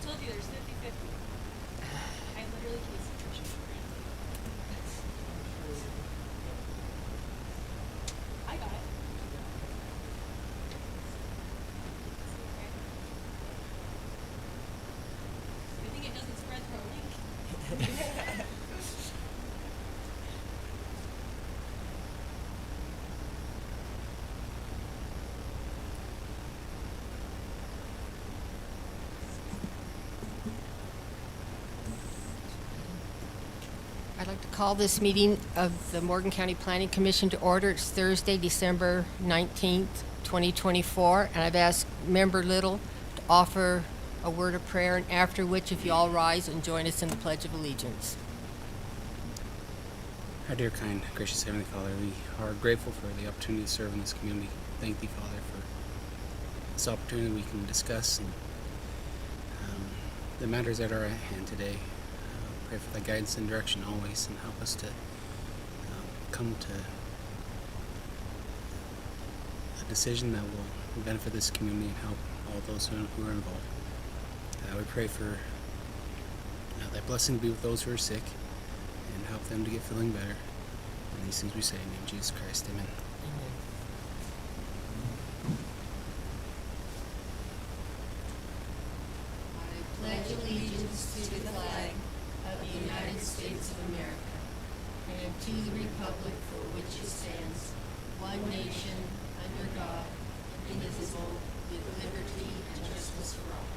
told you there's 50-50. I literally can't see Tricia. I got it. Okay. Good thing it doesn't spread through a link. I'd like to call this meeting of the Morgan County Planning Commission to order. It's Thursday, December 19th, 2024, and I've asked Member Little to offer a word of prayer, and after which, if you all rise and join us in the Pledge of Allegiance. Our dear, kind, gracious Heavenly Father, we are grateful for the opportunity to serve in this community. Thank Thee, Father, for this opportunity we can discuss and the matters that are at hand today. Pray for Thy guidance and direction always, and help us to come to a decision that will benefit this community and help all those who are involved. We pray for Thy blessing to be with those who are sick and help them to get feeling better. And these things we say in the name of Jesus Christ. Amen. I pledge allegiance to the flag of the United States of America and to the republic for which it stands, one nation, under God, indivisible, with liberty and justice for all.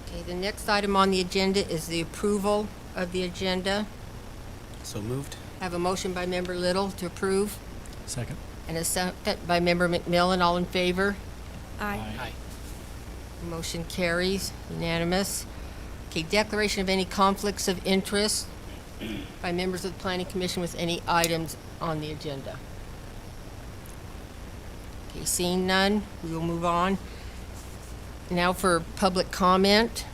Okay, the next item on the agenda is the approval of the agenda. So moved. I have a motion by Member Little to approve, Second. and a second by Member McMillan. All in favor? Aye. Motion carries, unanimous. Okay, declaration of any conflicts of interest by members of the Planning Commission with any items on the agenda. Okay, seeing none, we will move on. Now for public comment.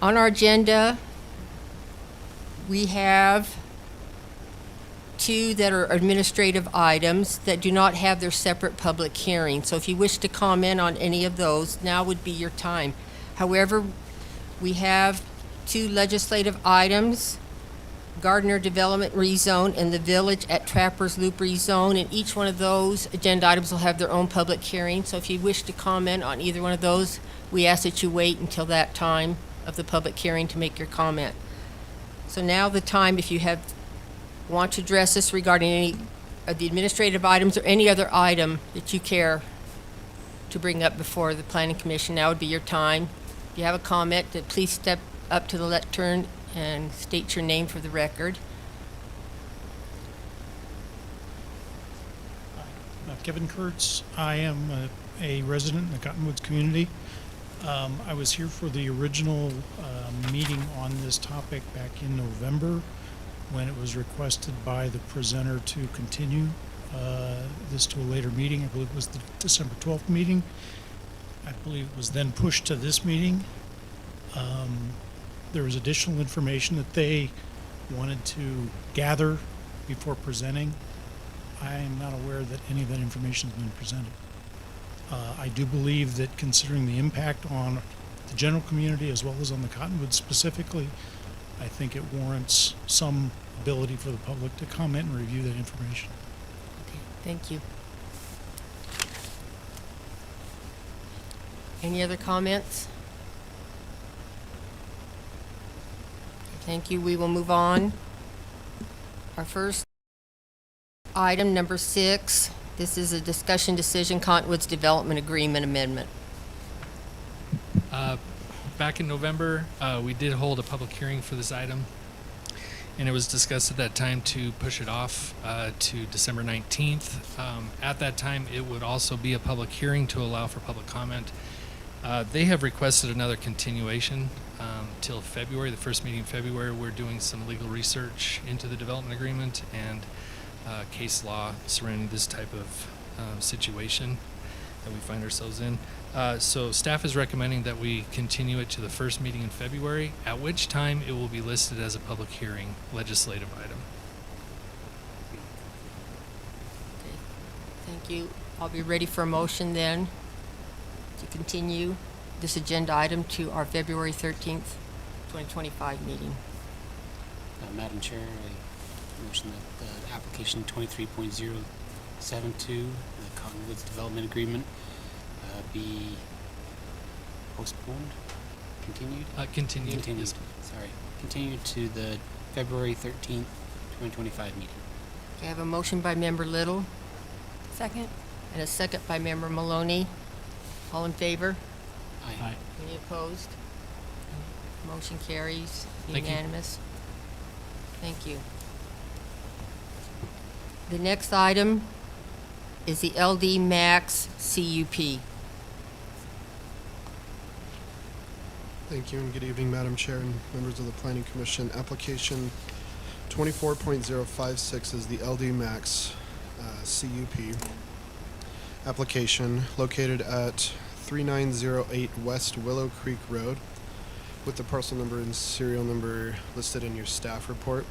On our agenda, we have two that are administrative items that do not have their separate public hearing. So if you wish to comment on any of those, now would be your time. However, we have two legislative items, Gardner Development Rezone and the Village at Trappers Loop Rezone, and each one of those agenda items will have their own public hearing. So if you wish to comment on either one of those, we ask that you wait until that time of the public hearing to make your comment. So now the time, if you want to address us regarding any of the administrative items or any other item that you care to bring up before the Planning Commission, now would be your time. If you have a comment, then please step up to the lectern and state your name for the record. Kevin Kurtz. I am a resident in the Cottonwoods community. I was here for the original meeting on this topic back in November when it was requested by the presenter to continue this to a later meeting. I believe it was the December 12th meeting. I believe it was then pushed to this meeting. There was additional information that they wanted to gather before presenting. I am not aware that any of that information has been presented. I do believe that considering the impact on the general community as well as on the Cottonwoods specifically, I think it warrants some ability for the public to comment and review that information. Okay, thank you. Any other comments? Thank you. We will move on. Our first item, number 6, this is a discussion decision, Cottonwoods Development Agreement Amendment. Back in November, we did hold a public hearing for this item, and it was discussed at that time to push it off to December 19th. At that time, it would also be a public hearing to allow for public comment. They have requested another continuation till February, the first meeting in February. We're doing some legal research into the development agreement and case law surrounding this type of situation that we find ourselves in. So staff is recommending that we continue it to the first meeting in February, at which time it will be listed as a public hearing legislative item. Okay, thank you. I'll be ready for a motion then to continue this agenda item to our February 13th, 2025 meeting. Madam Chair, I motion that the application 23.072, the Cottonwoods Development Agreement, be postponed, continued? Continued. Continued, Yes. sorry. Continued to the February 13th, 2025 meeting. Okay, I have a motion by Member Little Second? and a second by Member Maloney. All in favor? Aye. Any opposed? Motion carries Thank you. unanimous. Thank you. The next item is the LD Max CUP. Thank you and good evening, Madam Chair and members of the Planning Commission. Application 24.056 is the LD Max CUP application located at 3908 West Willow Creek Road with the parcel number and serial number listed in your staff report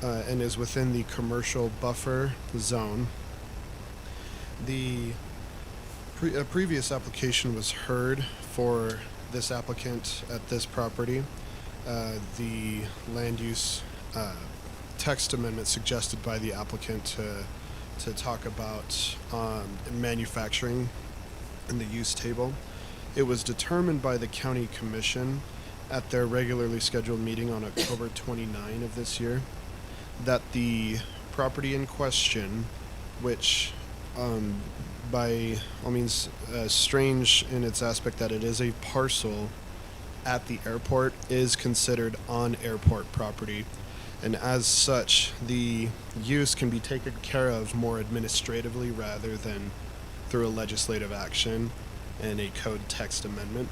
and is within the commercial buffer zone. The previous application was heard for this applicant at this property. The land use text amendment suggested by the applicant to talk about manufacturing in the use table. It was determined by the county commission at their regularly scheduled meeting on October 29 of this year that the property in question, which by all means strange in its aspect that it is a parcel at the airport, is considered on airport property, and as such the use can be taken care of more administratively rather than through a legislative action and a code text amendment.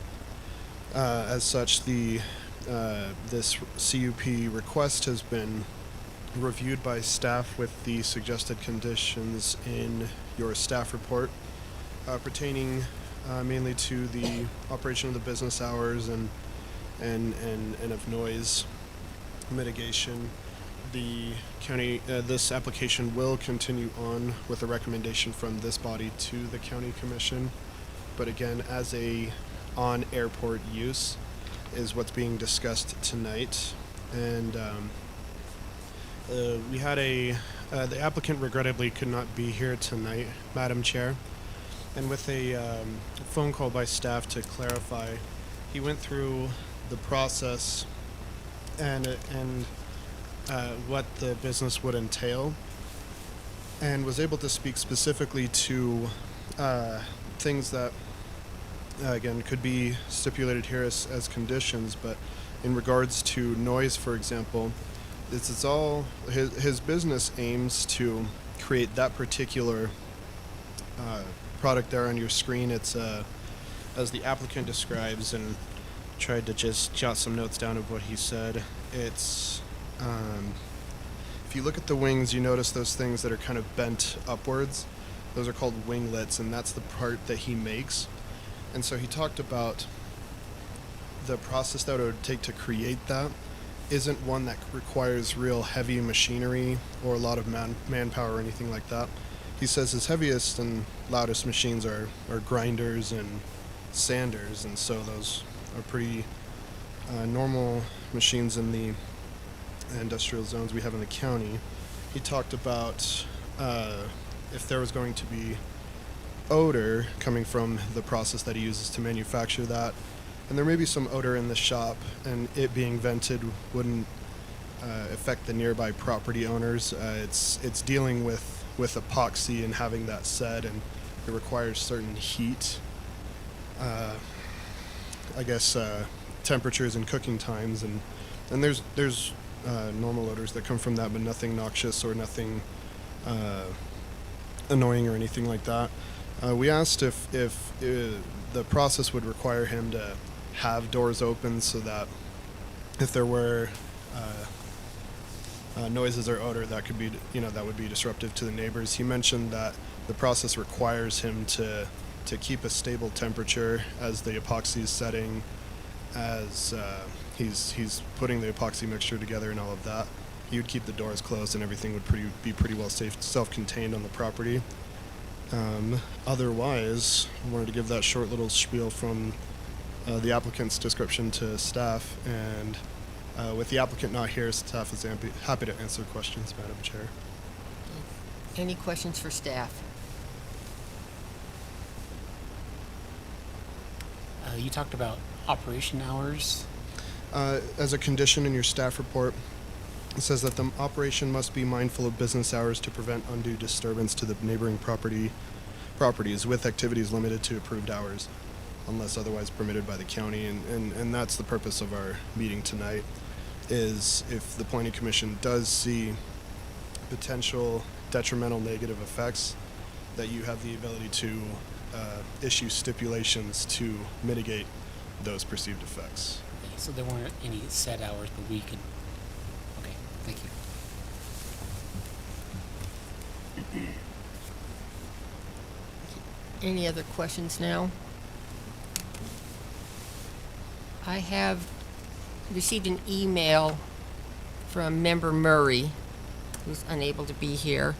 As such, the this CUP request has been reviewed by staff with the suggested conditions in your staff report pertaining mainly to the operation of the business hours and of noise mitigation. The county, this application will continue on with a recommendation from this body to the county commission, but again, as a on airport use is what's being discussed tonight. And we had the applicant regrettably could not be here tonight, Madam Chair, and with a phone call by staff to clarify, he went through the process and what the business would entail, and was able to speak specifically to things that again could be stipulated here as conditions, but in regards to noise, for example, it's all his business aims to create that particular product there on your screen. It's as the applicant describes, and tried to just jot some notes down of what he said. It's if you look at the wings, you notice those things that are kind of bent upwards. Those are called winglets, and that's the part that he makes. And so he talked about the process that it would take to create that isn't one that requires real heavy machinery or a lot of manpower or anything like that. He says his heaviest and loudest machines are grinders and sanders, and so those are pretty normal machines in the industrial zones we have in the county. He talked about if there was going to be odor coming from the process that he uses to manufacture that, and there may be some odor in the shop, and it being vented wouldn't affect the nearby property owners. It's dealing with epoxy and having that set, and it requires certain heat, temperatures and cooking times, and there's normal odors that come from that, but nothing noxious or nothing annoying or anything like that. We asked if the process would require him to have doors open so that if there were noises or odor that could be, that would be disruptive to the neighbors. He mentioned that the process requires him to keep a stable temperature as the epoxy is setting, as he's putting the epoxy mixture together and all of that. He would keep the doors closed and everything would be pretty well self-contained on the property. Otherwise, I wanted to give that short little spiel from the applicant's description to staff, and with the applicant not here, staff is happy to answer questions, Madam Chair. Any questions for staff? You talked about operation hours. As a condition in your staff report, it says that the operation must be mindful of business hours to prevent undue disturbance to the neighboring properties with activities limited to approved hours, unless otherwise permitted by the county. And that's the purpose of our meeting tonight, is if the Planning Commission does see potential detrimental negative effects, that you have the ability to issue stipulations to mitigate those perceived effects. Okay, so there weren't any set hours, but we could. Okay, thank you. Any other questions now? I have received an email from Member Murray, who's unable to be here.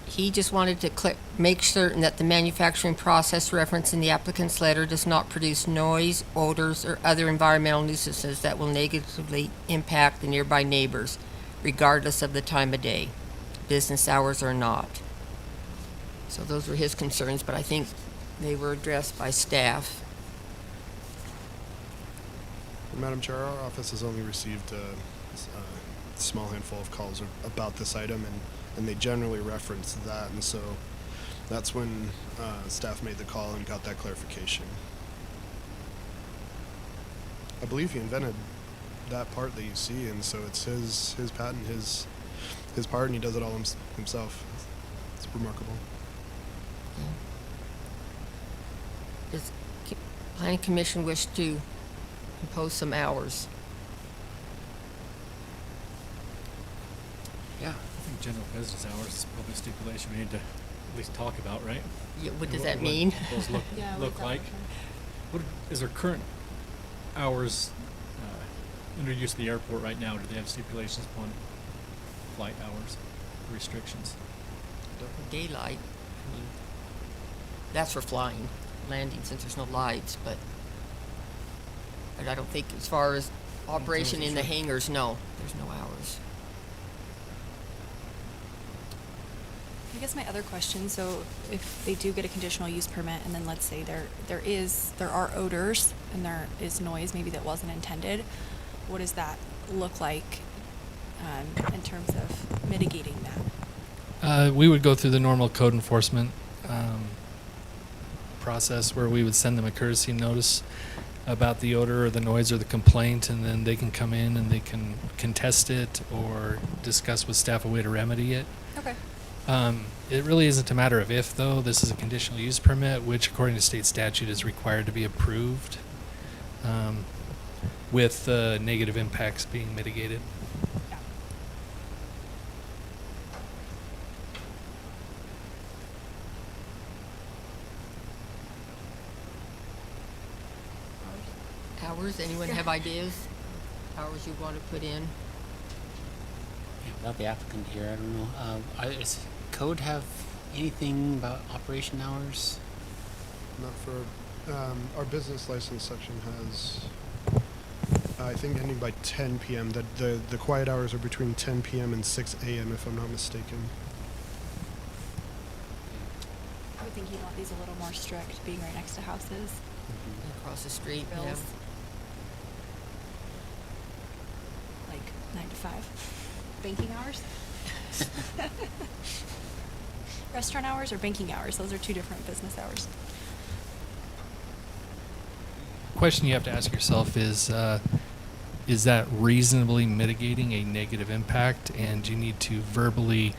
He just wanted to make certain that the manufacturing process referenced in the applicant's letter does not produce noise, odors, or other environmental nuisances that will negatively impact the nearby neighbors, regardless of the time of day, business hours or not. So those were his concerns, but I think they were addressed by staff. Madam Chair, our office has only received a small handful of calls about this item, and they generally reference that, and so that's when staff made the call and got that clarification. I believe he invented that part that you see, and so it's his patent, his part, and he does it all himself. It's remarkable. Does Planning Commission wish to impose some hours? Yeah. I think general business hours is probably a stipulation we need to at least talk about, right? Yeah, what And does that mean? Those look like. What is their current hours under use of the airport right now? Do they have stipulations upon flight hours restrictions? Daylight, I mean, that's for flying, landing, since there's no lights, but I don't think as far as operation in the hangars, no, there's no hours. I guess my other question, so if they do get a conditional use permit and then let's say there are odors and there is noise maybe that wasn't intended, what does that look like in terms of mitigating that? We would go through the normal code enforcement process where we would send them a courtesy notice about the odor or the noise or the complaint, and then they can come in and they can contest it or discuss with staff a way to remedy it. Okay. It really isn't a matter of if, though. This is a conditional use permit, which according to state statute is required to be approved with negative impacts being mitigated. Yeah. 'Hours, anyone have ideas? Hours you want to put in? Yeah, without the applicant here, I don't know. Does code have anything about operation hours? Not for our business license section has, I think, ending by 10 p.m. That the quiet hours are between 10 p.m. and 6 a.m. if I'm not mistaken. I would think you'd want these a little more strict, being right next to houses. Across the street, yeah. Bills. Like 9 to 5. Banking hours? Restaurant hours or banking hours? Those are two different business hours. Question you have to ask yourself is that reasonably mitigating a negative impact? And you need to verbally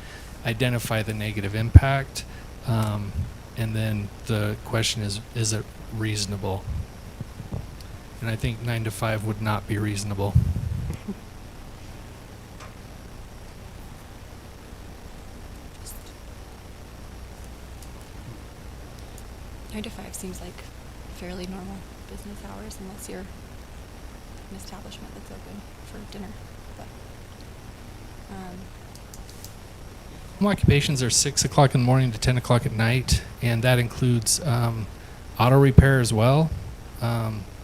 identify the negative impact. And then the question is it reasonable? And I think 9 to 5 would not be reasonable. 9 to 5 seems like fairly normal business hours unless you're an establishment that's open for dinner. But Home occupations are 6 o'clock in the morning to 10 o'clock at night, and that includes auto repair as well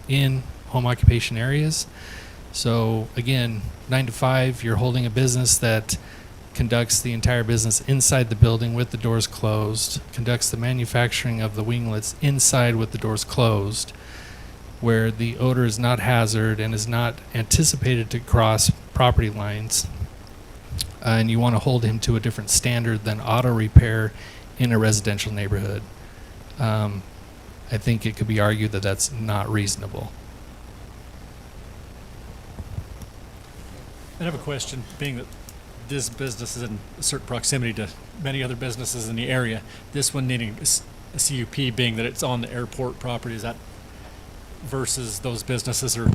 in home occupation areas. So again, 9 to 5, you're holding a business that conducts the entire business inside the building with the doors closed, conducts the manufacturing of the winglets inside with the doors closed, where the odor is not hazard and is not anticipated to cross property lines. And you want to hold him to a different standard than auto repair in a residential neighborhood. I think it could be argued that that's not reasonable. I have a question, being that this business is in a certain proximity to many other businesses in the area. This one needing a CUP, being that it's on the airport property, is that versus those businesses are in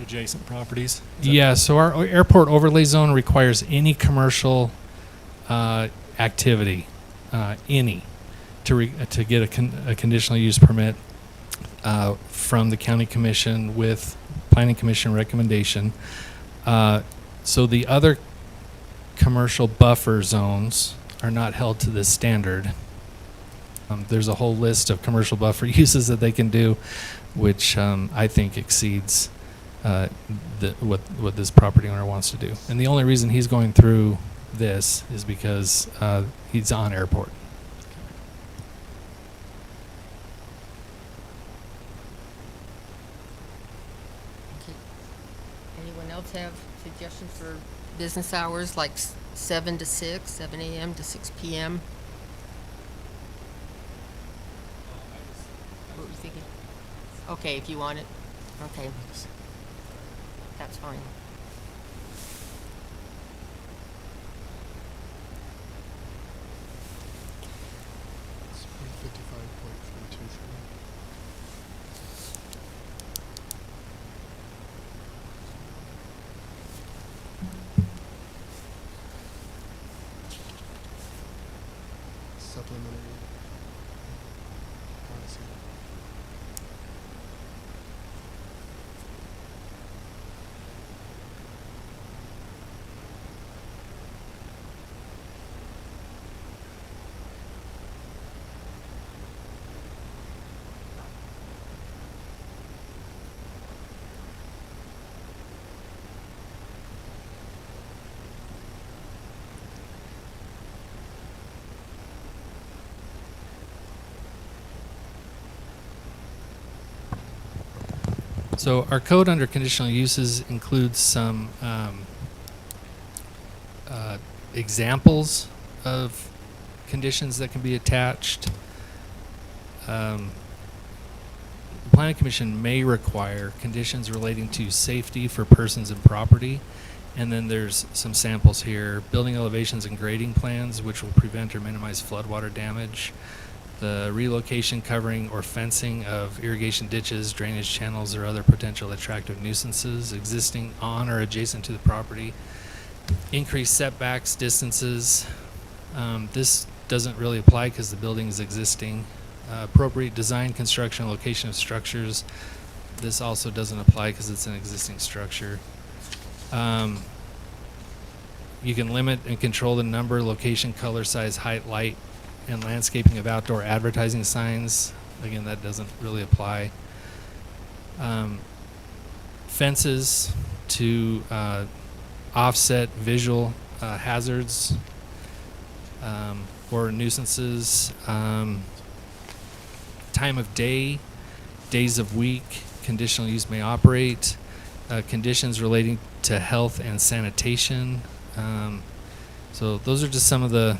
adjacent properties? Is that- Yeah, so our airport overlay zone requires any commercial activity, to get a conditional use permit from the county commission with planning commission recommendation. So the other commercial buffer zones are not held to this standard. There's a whole list of commercial buffer uses that they can do, which I think exceeds what this property owner wants to do. And the only reason he's going through this is because he's on airport. Okay. Anyone else have suggestions for business hours, like 7 to 6, 7 a.m. to 6 p.m.? What were you thinking? Okay, if you want it. Okay. That's fine. It's 55.323. Supplementary. Policy. So our code under conditional uses includes some examples of conditions that can be attached. The Planning Commission may require conditions relating to safety for persons and property. And then there's some samples here: building elevations and grading plans, which will prevent or minimize floodwater damage; the relocation, covering, or fencing of irrigation ditches, drainage channels, or other potential attractive nuisances existing on or adjacent to the property; increased setbacks, distances. This doesn't really apply because the building is existing. Appropriate design, construction, location of structures. This also doesn't apply because it's an existing structure. You can limit and control the number, location, color, size, height, light, and landscaping of outdoor advertising signs. Again, that doesn't really apply. Fences to offset visual hazards or nuisances. Time of day, days of week, conditional use may operate. Conditions relating to health and sanitation. So those are just some of the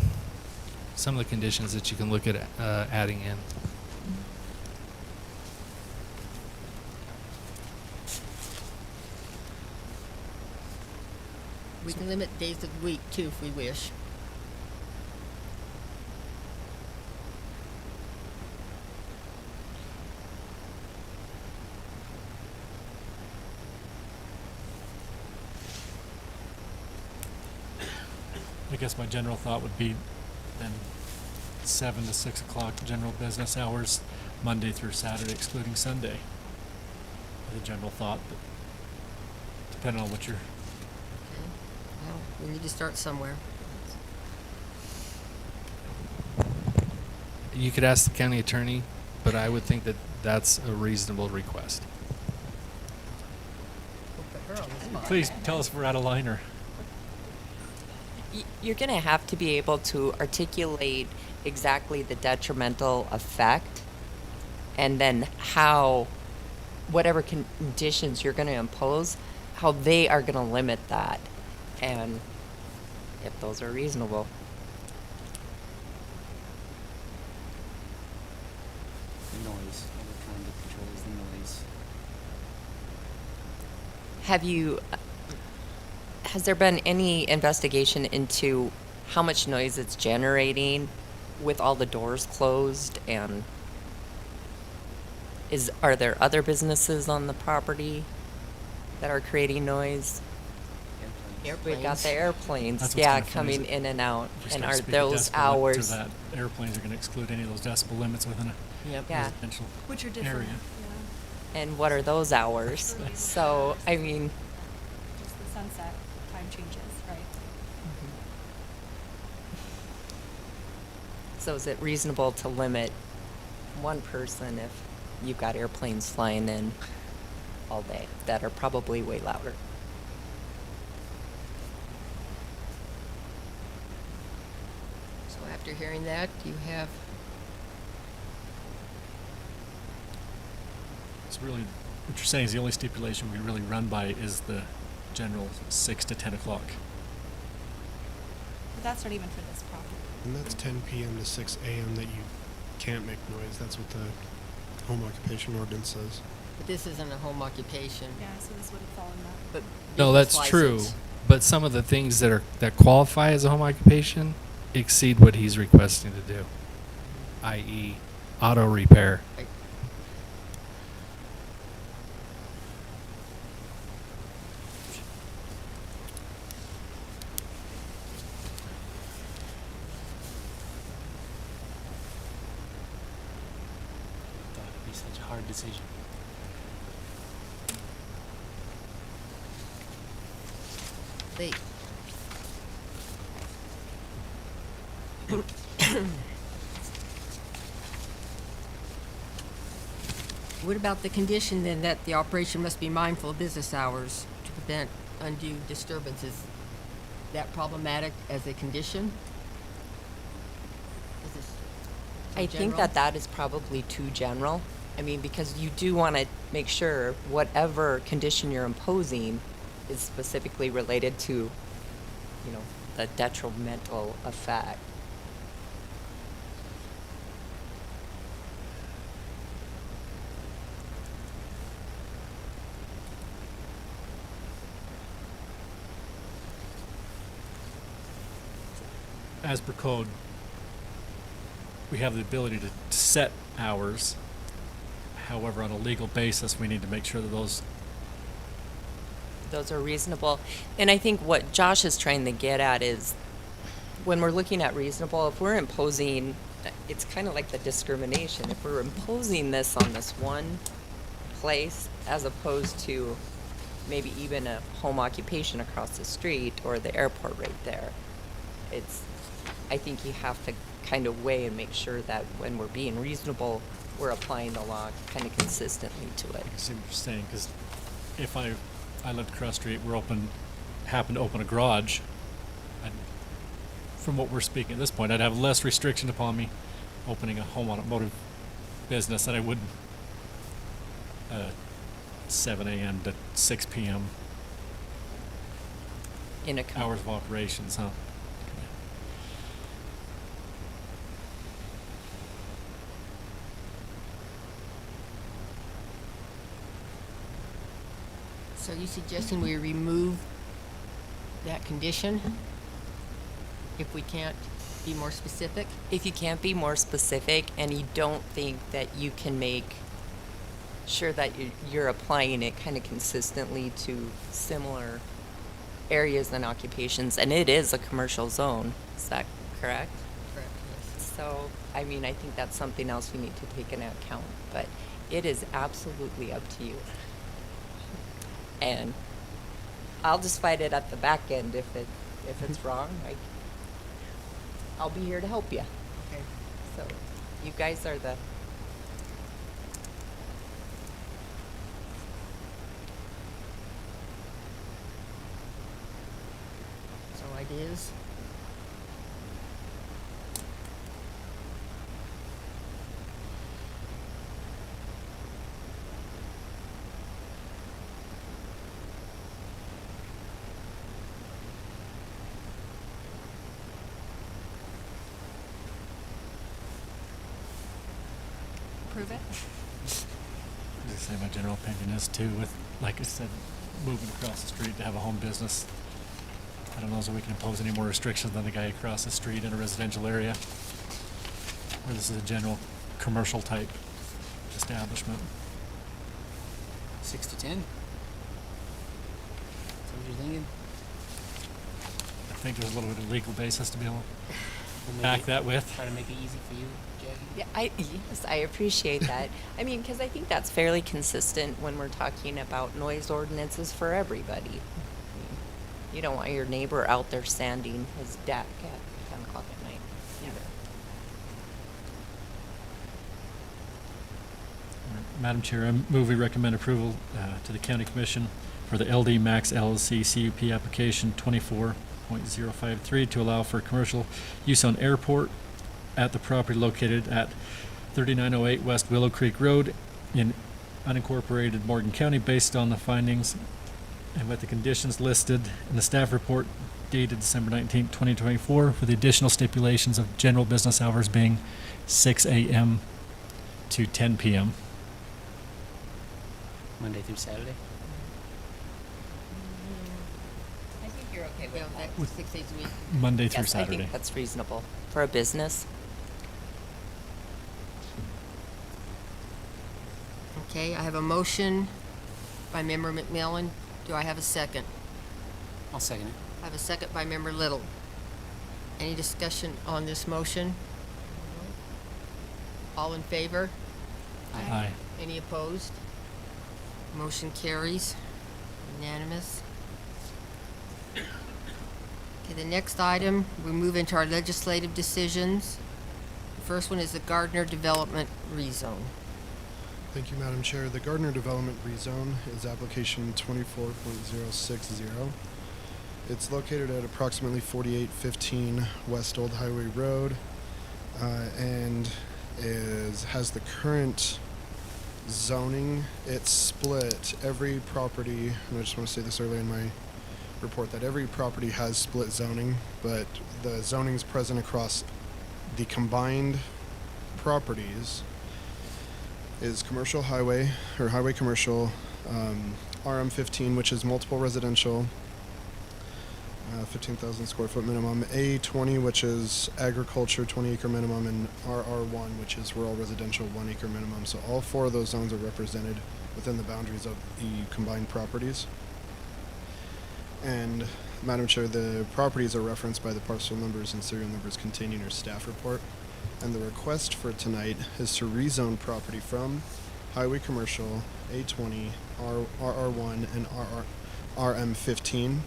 conditions that you can look at adding in. We can limit days of the week too if we wish. I guess my general thought would be then 7 to 6 o'clock general business hours, Monday through Saturday, excluding Sunday. The general thought, but depending on what you're. Okay. Well, we need to start somewhere. You could ask the county attorney, but I would think that that's a reasonable request. Please tell us if we're out of line or. You're going to have to be able to articulate exactly the detrimental effect and then how, whatever conditions you're going to impose, how they are going to limit that and if those are reasonable. The noise. All we're trying to control is the noise. Has there been any investigation into how much noise it's generating with all the doors closed and are there other businesses on the property that are creating noise? Airplanes. We've got the airplanes, That's what's yeah, gonna finish coming it. in and out. If we And start are speaking those decibel limit hours? To that, airplanes are going to exclude any of those decibel limits within a Yep. Yeah. residential Which are different. area. Yeah. And what are those hours? So, I mean, Just the sunset time changes, right? so is it reasonable to limit one person if you've got airplanes flying in all day that are probably way louder? So after hearing that, do you have, It's really, what you're saying is the only stipulation we really run by is the general 6 to 10 o'clock. But that's not even for this property. And that's 10 p.m. to 6 a.m. that you can't make noise. That's what the home occupation ordinance says. but this isn't a home occupation. Yeah, so this wouldn't fall in that. But No, business that's true. license. But some of the things that qualify as a home occupation exceed what he's requesting to do, i.e., auto repair. Right. I thought it'd be such a hard decision. They, what about the condition then that the operation must be mindful of business hours to prevent undue disturbances? That problematic as a condition? Is this too I think general? that is probably too general. I mean, because you do want to make sure whatever condition you're imposing is specifically related to, you know, the detrimental effect. As per code, we have the ability to set hours. However, on a legal basis, we need to make sure that Those are reasonable. And I think what Josh is trying to get at is when we're looking at reasonable, if we're imposing, it's kind of like the discrimination. If we're imposing this on this one place as opposed to maybe even a home occupation across the street or the airport right there, I think you have to kind of weigh and make sure that when we're being reasonable, we're applying the law kind of consistently to it. I see what you're saying, because if I lived across the street, happened to open a garage, from what we're speaking at this point, I'd have less restriction upon me opening a home automotive business than I would 7 a.m. to 6 p.m. In a hours of operations, huh? So are you suggesting we remove that condition if we can't be more specific? If you can't be more specific and you don't think that you can make sure that you're applying it kind of consistently to similar areas and occupations, and it is a commercial zone, is that correct? Correct, yes. So, I mean, I think that's something else you need to take into account, but it is absolutely up to you. And I'll just fight it at the back end if it's wrong. I'll be here to help you. Okay. So, You guys are the, So ideas? Approve it? Just say my general opinion is too, with, like I said, moving across the street to have a home business. I don't know if we can impose any more restrictions than the guy across the street in a residential area. Or this is a general commercial type establishment. 6 to 10? Is that what you're thinking? I think there's a little bit of legal basis to be able We'll to make back it- that with. Try to make it easy for you, Jackie? yeah, yes, I appreciate that. I mean, because I think that's fairly consistent when we're talking about noise ordinances for everybody. I mean, you don't want your neighbor out there sanding his deck at 10 o'clock at night either. Madam Chair, I move we recommend approval to the County Commission for the LD Max LLC CUP application 24.053 to allow for commercial use on airport at the property located at 3908 West Willow Creek Road in unincorporated Morgan County based on the findings and with the conditions listed in the staff report dated December 19, 2024, with the additional stipulations of general business hours being 6 a.m. to 10 p.m. Monday through Saturday? I think you're okay Yeah, that's 6 days a week. Monday through Yes, I Saturday. think that's reasonable for a business. Okay, I have a motion by Member McMillan. Do I have a second? I'll second it. I have a second by Member Little. Any discussion on this motion? All in favor? Aye. Any opposed? Motion carries. Unanimous. Okay, the next item, we move into our legislative decisions. The first one is the Gardner Development rezone. Thank you, Madam Chair. The Gardner Development Rezone is application 24.060. It's located at approximately 4815 West Old Highway Road, and has the current zoning. It's split. Every property, and I just want to say this earlier in my report, that every property has split zoning, but the zoning's present across the combined properties is commercial highway, or highway commercial, RM15, which is multiple residential, 15,000 square foot minimum, A20, which is agriculture, 20 acre minimum, and RR1, which is rural residential, 1 acre minimum. So all four of those zones are represented within the boundaries of the combined properties. And Madam Chair, the properties are referenced by the parcel numbers and serial numbers contained in your staff report. And the request for tonight is to rezone property from highway commercial, A20, RR1, and RM15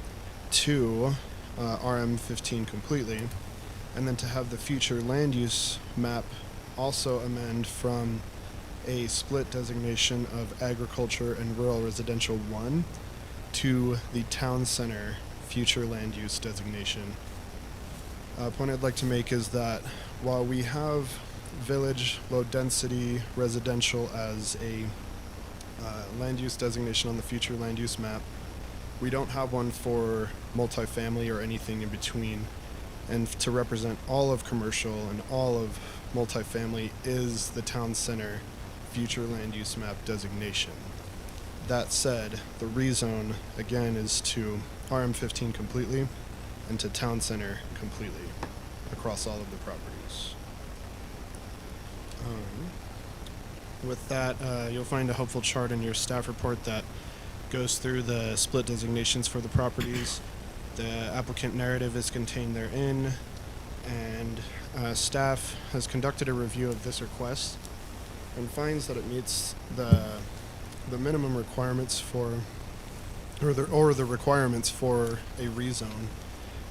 to RM15 completely, and then to have the future land use map also amend from a split designation of agriculture and rural residential 1 to the town center future land use designation. A point I'd like to make is that while we have village low density residential as a land use designation on the future land use map, we don't have one for multifamily or anything in between. And to represent all of commercial and all of multifamily is the town center future land use map designation. That said, the rezone again is to RM15 completely and to town center completely across all of the properties. With that, you'll find a helpful chart in your staff report that goes through the split designations for the properties. The applicant narrative is contained therein, and staff has conducted a review of this request and finds that it meets the minimum requirements for, or the requirements for a rezone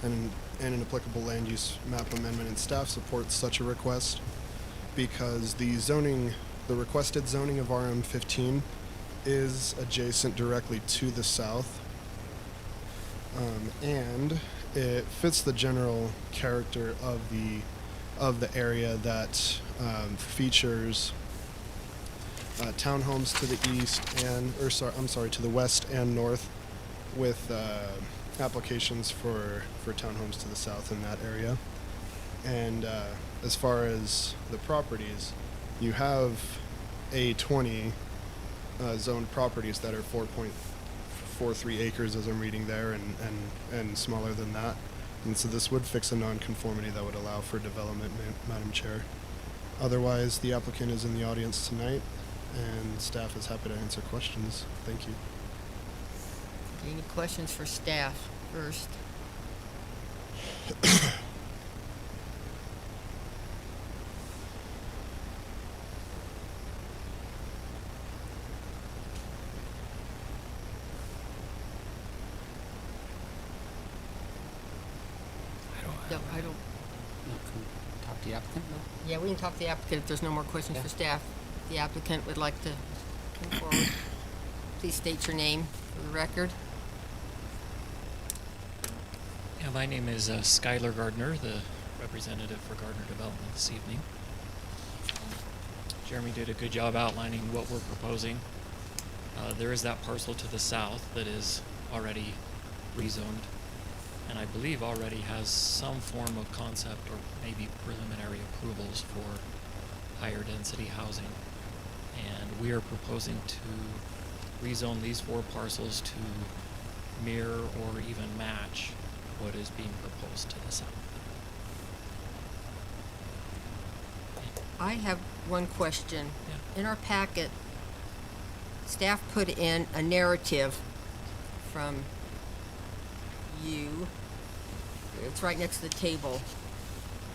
and an applicable land use map amendment, and staff supports such a request. because the requested zoning of RM15 is adjacent directly to the south, and it fits the general character of the area that features townhomes to the east to the west and north, with applications for townhomes to the south in that area. And as far as the properties, you have A20 zoned properties that are 4.43 acres, as I'm reading there, and smaller than that. And so this would fix a nonconformity that would allow for development, Madam Chair. Otherwise, the applicant is in the audience tonight, and staff is happy to answer questions. Thank you. Any questions for staff first? No, I don't. No, can we talk to the applicant? No? Yeah, we can talk to the applicant if there's no more questions for staff. The applicant would like to come forward. Please state your name for the record. Yeah, my name is Skylar Gardner, the representative for Gardner Development this evening. Jeremy did a good job outlining what we're proposing. There is that parcel to the south that is already rezoned, and I believe already has some form of concept or maybe preliminary approvals for higher density housing. And we are proposing to rezone these 4 parcels to mirror or even match what is being proposed to the south. I have one question. Yeah. In our packet, staff put in a narrative from you. It's right next to the table.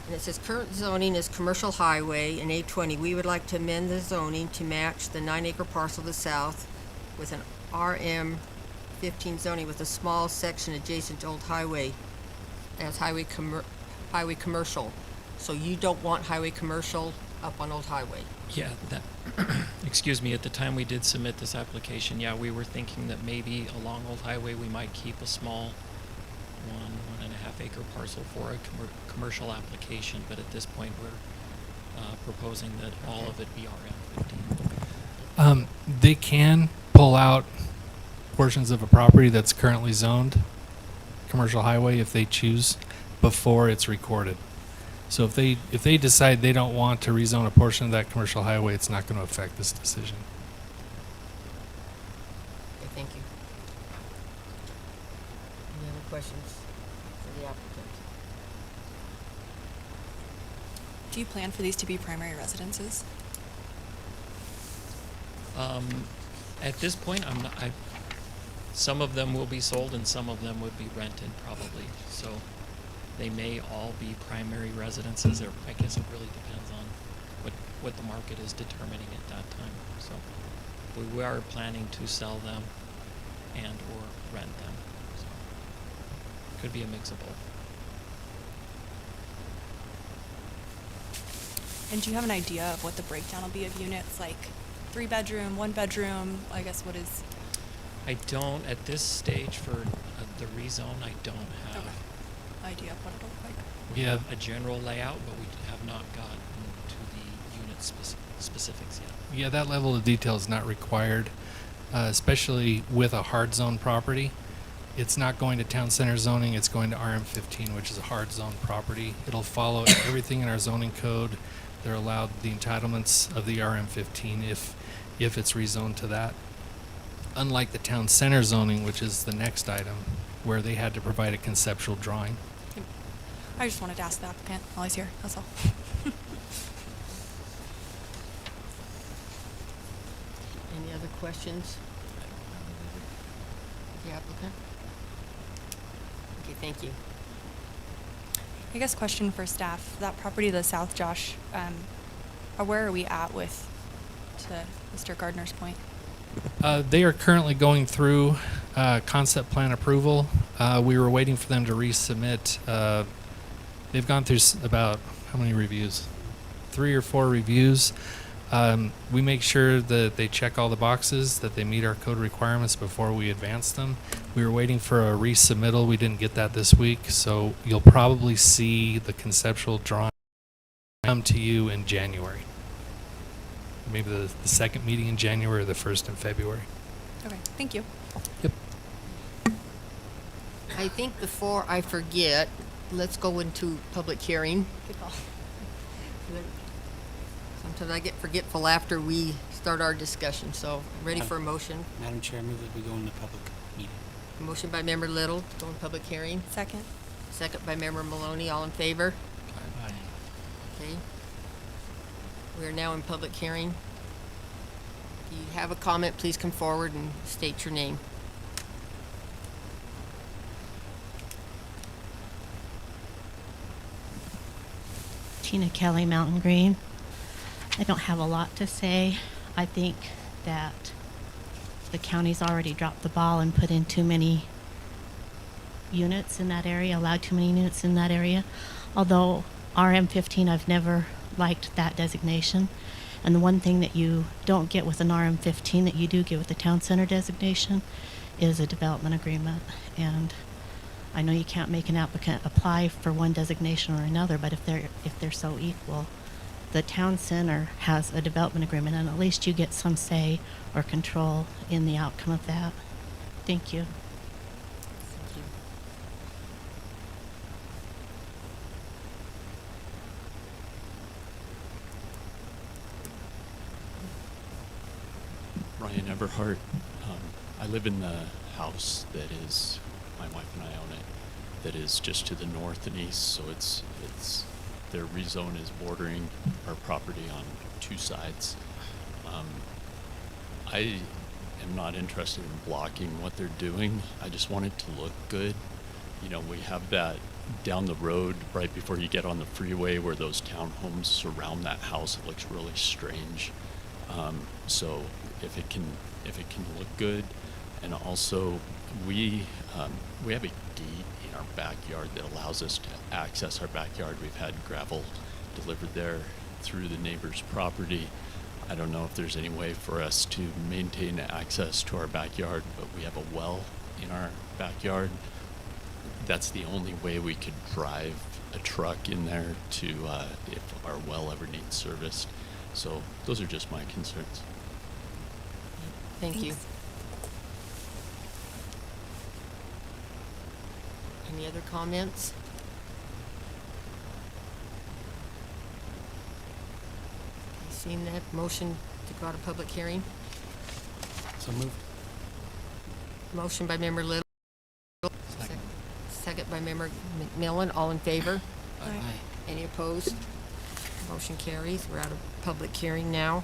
And it says, current zoning is commercial highway in A20. We would like to amend the zoning to match the 9-acre parcel to the south with an RM15 zoning with a small section adjacent to Old Highway as highway commercial. So you don't want highway commercial up on Old Highway? Yeah, that, excuse me, at the time we did submit this application, yeah, we were thinking that maybe along Old Highway we might keep a small 1.5 acre parcel for a commercial application, but at this point we're proposing that all of it be RM15. They can pull out portions of a property that's currently zoned commercial highway if they choose before it's recorded. So if they decide they don't want to rezone a portion of that commercial highway, it's not going to affect this decision. Okay, thank you. Any other questions for the applicant? Do you plan for these to be primary residences? At this point, some of them will be sold and some of them would be rented probably. So they may all be primary residences, or I guess it really depends on what the market is determining at that time. So we are planning to sell them and or rent them. So could be a mix of both. And do you have an idea of what the breakdown will be of units, like 3-bedroom, 1-bedroom? I guess what is... I don't, at this stage for the rezone, I don't have idea of what it'll look like? We have a general layout, but we have not gotten to the unit specifics yet. Yeah, that level of detail is not required, especially with a hard zone property. It's not going to town center zoning, it's going to RM15, which is a hard zone property. It'll follow everything in our zoning code. They're allowed the entitlements of the RM15 if it's rezoned to that. Unlike the town center zoning, which is the next item, where they had to provide a conceptual drawing. I just wanted to ask the applicant while he's here, that's all. Any other questions? The applicant? Okay, thank you. I guess question for staff, that property to the south, Josh, where are we at with, to Mr. Gardner's point? They are currently going through concept plan approval. We were waiting for them to resubmit. They've gone through about how many reviews? 3 or 4 reviews. We make sure that they check all the boxes, that they meet our code requirements before we advance them. We were waiting for a resubmittal. We didn't get that this week, so you'll probably see the conceptual drawing come to you in January. Maybe the second meeting in January or the first in February. Okay, thank you. I think before I forget, let's go into public hearing. Good call. Sometimes I get forgetful after we start our discussion, so ready for a motion. Madam Chair, I move that we go into public meeting. Motion by Member Little, to go in public hearing. Second. Second by Member Maloney, all in favor? Aye. Okay. We are now in public hearing. If you have a comment, please come forward and state your name. Tina Kelly, Mountain Green. I don't have a lot to say. I think that the county's already dropped the ball and put in too many units in that area, allowed too many units in that area. Although RM15, I've never liked that designation. And the one thing that you don't get with an RM15 that you do get with the town center designation is a development agreement. And I know you can't make an applicant apply for one designation or another, but if they're so equal, the town center has a development agreement, and at least you get some say or control in the outcome of that. Thank you. Thank you. Ryan Everhart. I live in the house that is, my wife and I own it, that is just to the north and east, so it's their rezone is bordering our property on 2 sides. I am not interested in blocking what they're doing. I just want it to look good. You know, we have that down the road right before you get on the freeway where those townhomes surround that house. It looks really strange. So if it can look good, and also we have a gate in our backyard that allows us to access our backyard. We've had gravel delivered there through the neighbor's property. I don't know if there's any way for us to maintain access to our backyard, but we have a well in our backyard. That's the only way we could drive a truck in there to if our well ever needs serviced. So those are just my concerns. Thank you. Thanks. Any other comments? Okay, seeing that, motion to go out of public hearing. So moved. Motion by Member Little. Second by Member McMillan. All in favor? Aye. Any opposed? Motion carries. We're out of public hearing now.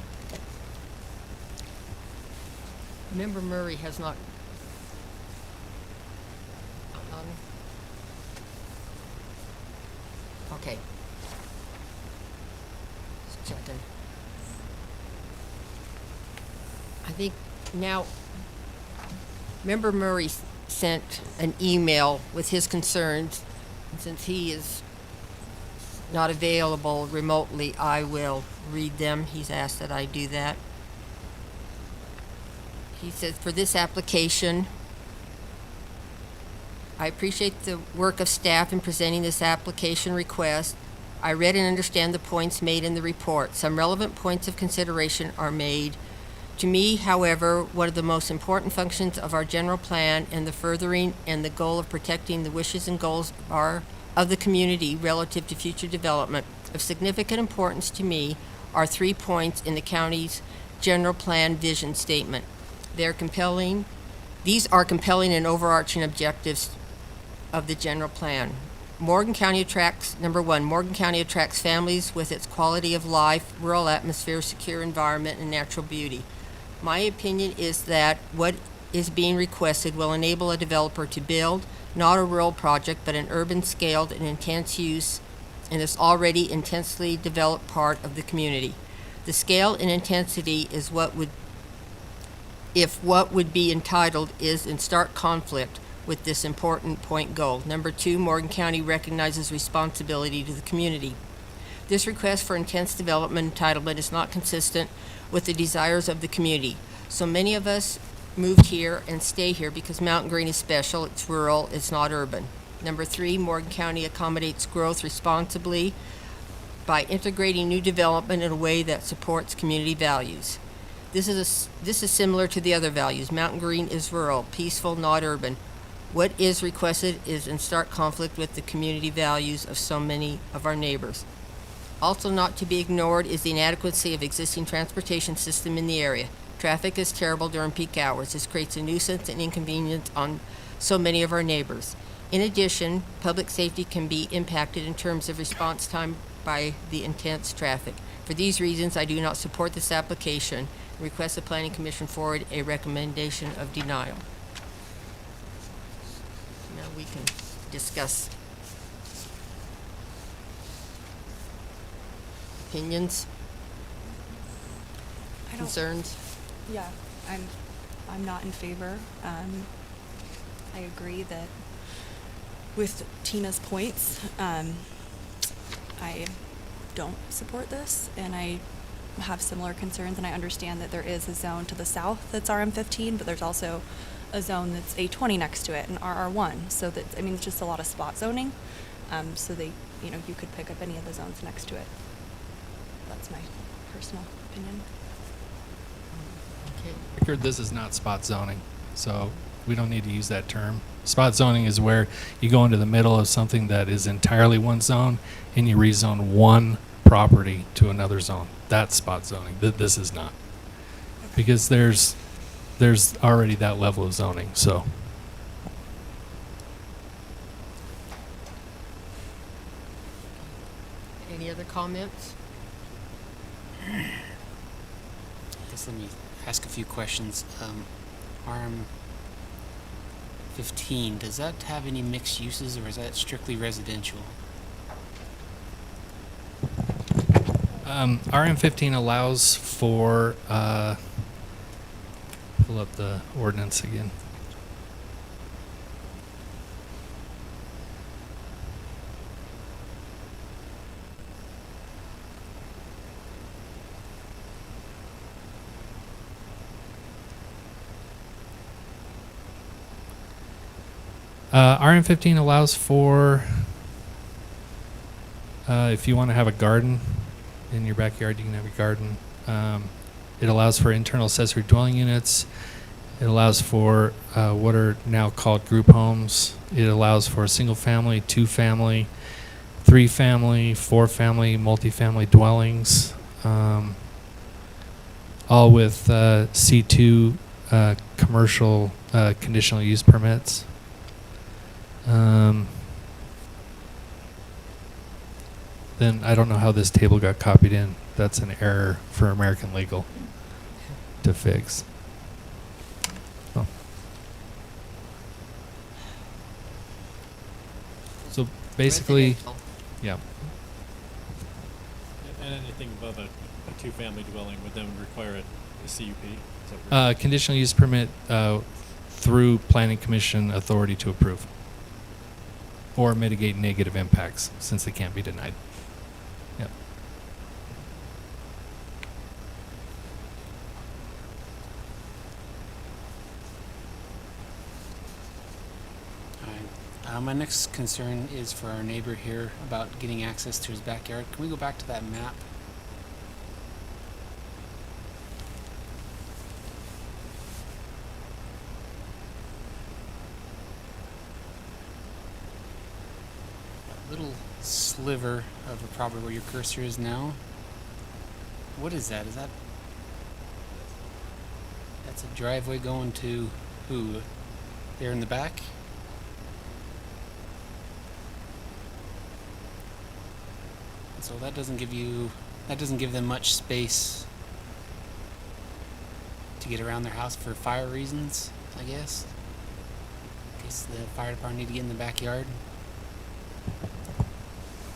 Member Murray has not. Okay. Just checking. I think now, Member Murray sent an email with his concerns. And since he is not available remotely, I will read them. He's asked that I do that. He says, for this application, I appreciate the work of staff in presenting this application request. I read and understand the points made in the report. Some relevant points of consideration are made. To me, however, one of the most important functions of our general plan and the furthering and the goal of protecting the wishes and goals of the community relative to future development of significant importance to me are 3 points in the county's general plan vision statement. These are compelling and overarching objectives of the general plan. Morgan County attracts, number 1, Morgan County attracts families with its quality of life, rural atmosphere, secure environment, and natural beauty. My opinion is that what is being requested will enable a developer to build not a rural project, but an urban scaled and intense use in this already intensely developed part of the community. The scale and intensity is what would be entitled is in stark conflict with this important point goal. Number 2, Morgan County recognizes responsibility to the community. This request for intense development entitlement is not consistent with the desires of the community. So many of us moved here and stay here because Mountain Green is special, it's rural, it's not urban. Number 3, Morgan County accommodates growth responsibly by integrating new development in a way that supports community values. This is similar to the other values. Mountain Green is rural, peaceful, not urban. What is requested is in stark conflict with the community values of so many of our neighbors. Also not to be ignored is the inadequacy of existing transportation system in the area. Traffic is terrible during peak hours. This creates a nuisance and inconvenience on so many of our neighbors. In addition, public safety can be impacted in terms of response time by the intense traffic. For these reasons, I do not support this application and request the Planning Commission forward a recommendation of denial. Now we can discuss opinions, I don't, concerns. yeah, I'm not in favor. I agree that with Tina's points, I don't support this, and I have similar concerns, and I understand that there is a zone to the south that's RM15, but there's also a zone that's A20 next to it, and RR1. So that, I mean, it's just a lot of spot zoning. So they, you know, you could pick up any of the zones next to it. That's my personal opinion. Okay. Record, this is not spot zoning, so we don't need to use that term. Spot zoning is where you go into the middle of something that is entirely one zone and you rezone one property to another zone. That's spot zoning. This is not. Because there's already that level of zoning, so. Any other comments? I guess let me ask a few questions. RM15, does that have any mixed uses, or is that strictly residential? RM15 allows for, pull up the ordinance again. RM15 allows for, if you want to have a garden in your backyard, you can have a garden. It allows for internal accessory dwelling units. It allows for what are now called group homes. It allows for single family, 2-family, 3-family, 4-family, multifamily dwellings, all with C2 commercial conditional use permits. Then I don't know how this table got copied in. That's an error for American Legal to fix. Oh. So basically, Residential. yeah. And anything above a 2-family dwelling would then require a CUP? Is that right? Conditional use permit through Planning Commission authority to approve or mitigate negative impacts since they can't be denied. Yep. My next concern is for our neighbor here about getting access to his backyard. Can we go back to that map? That little sliver of a property where your cursor is now. What is that? Is that... That's a driveway going to who? There in the back? So that doesn't give them much space to get around their house for fire reasons, I guess. In case the fire department need to get in the backyard.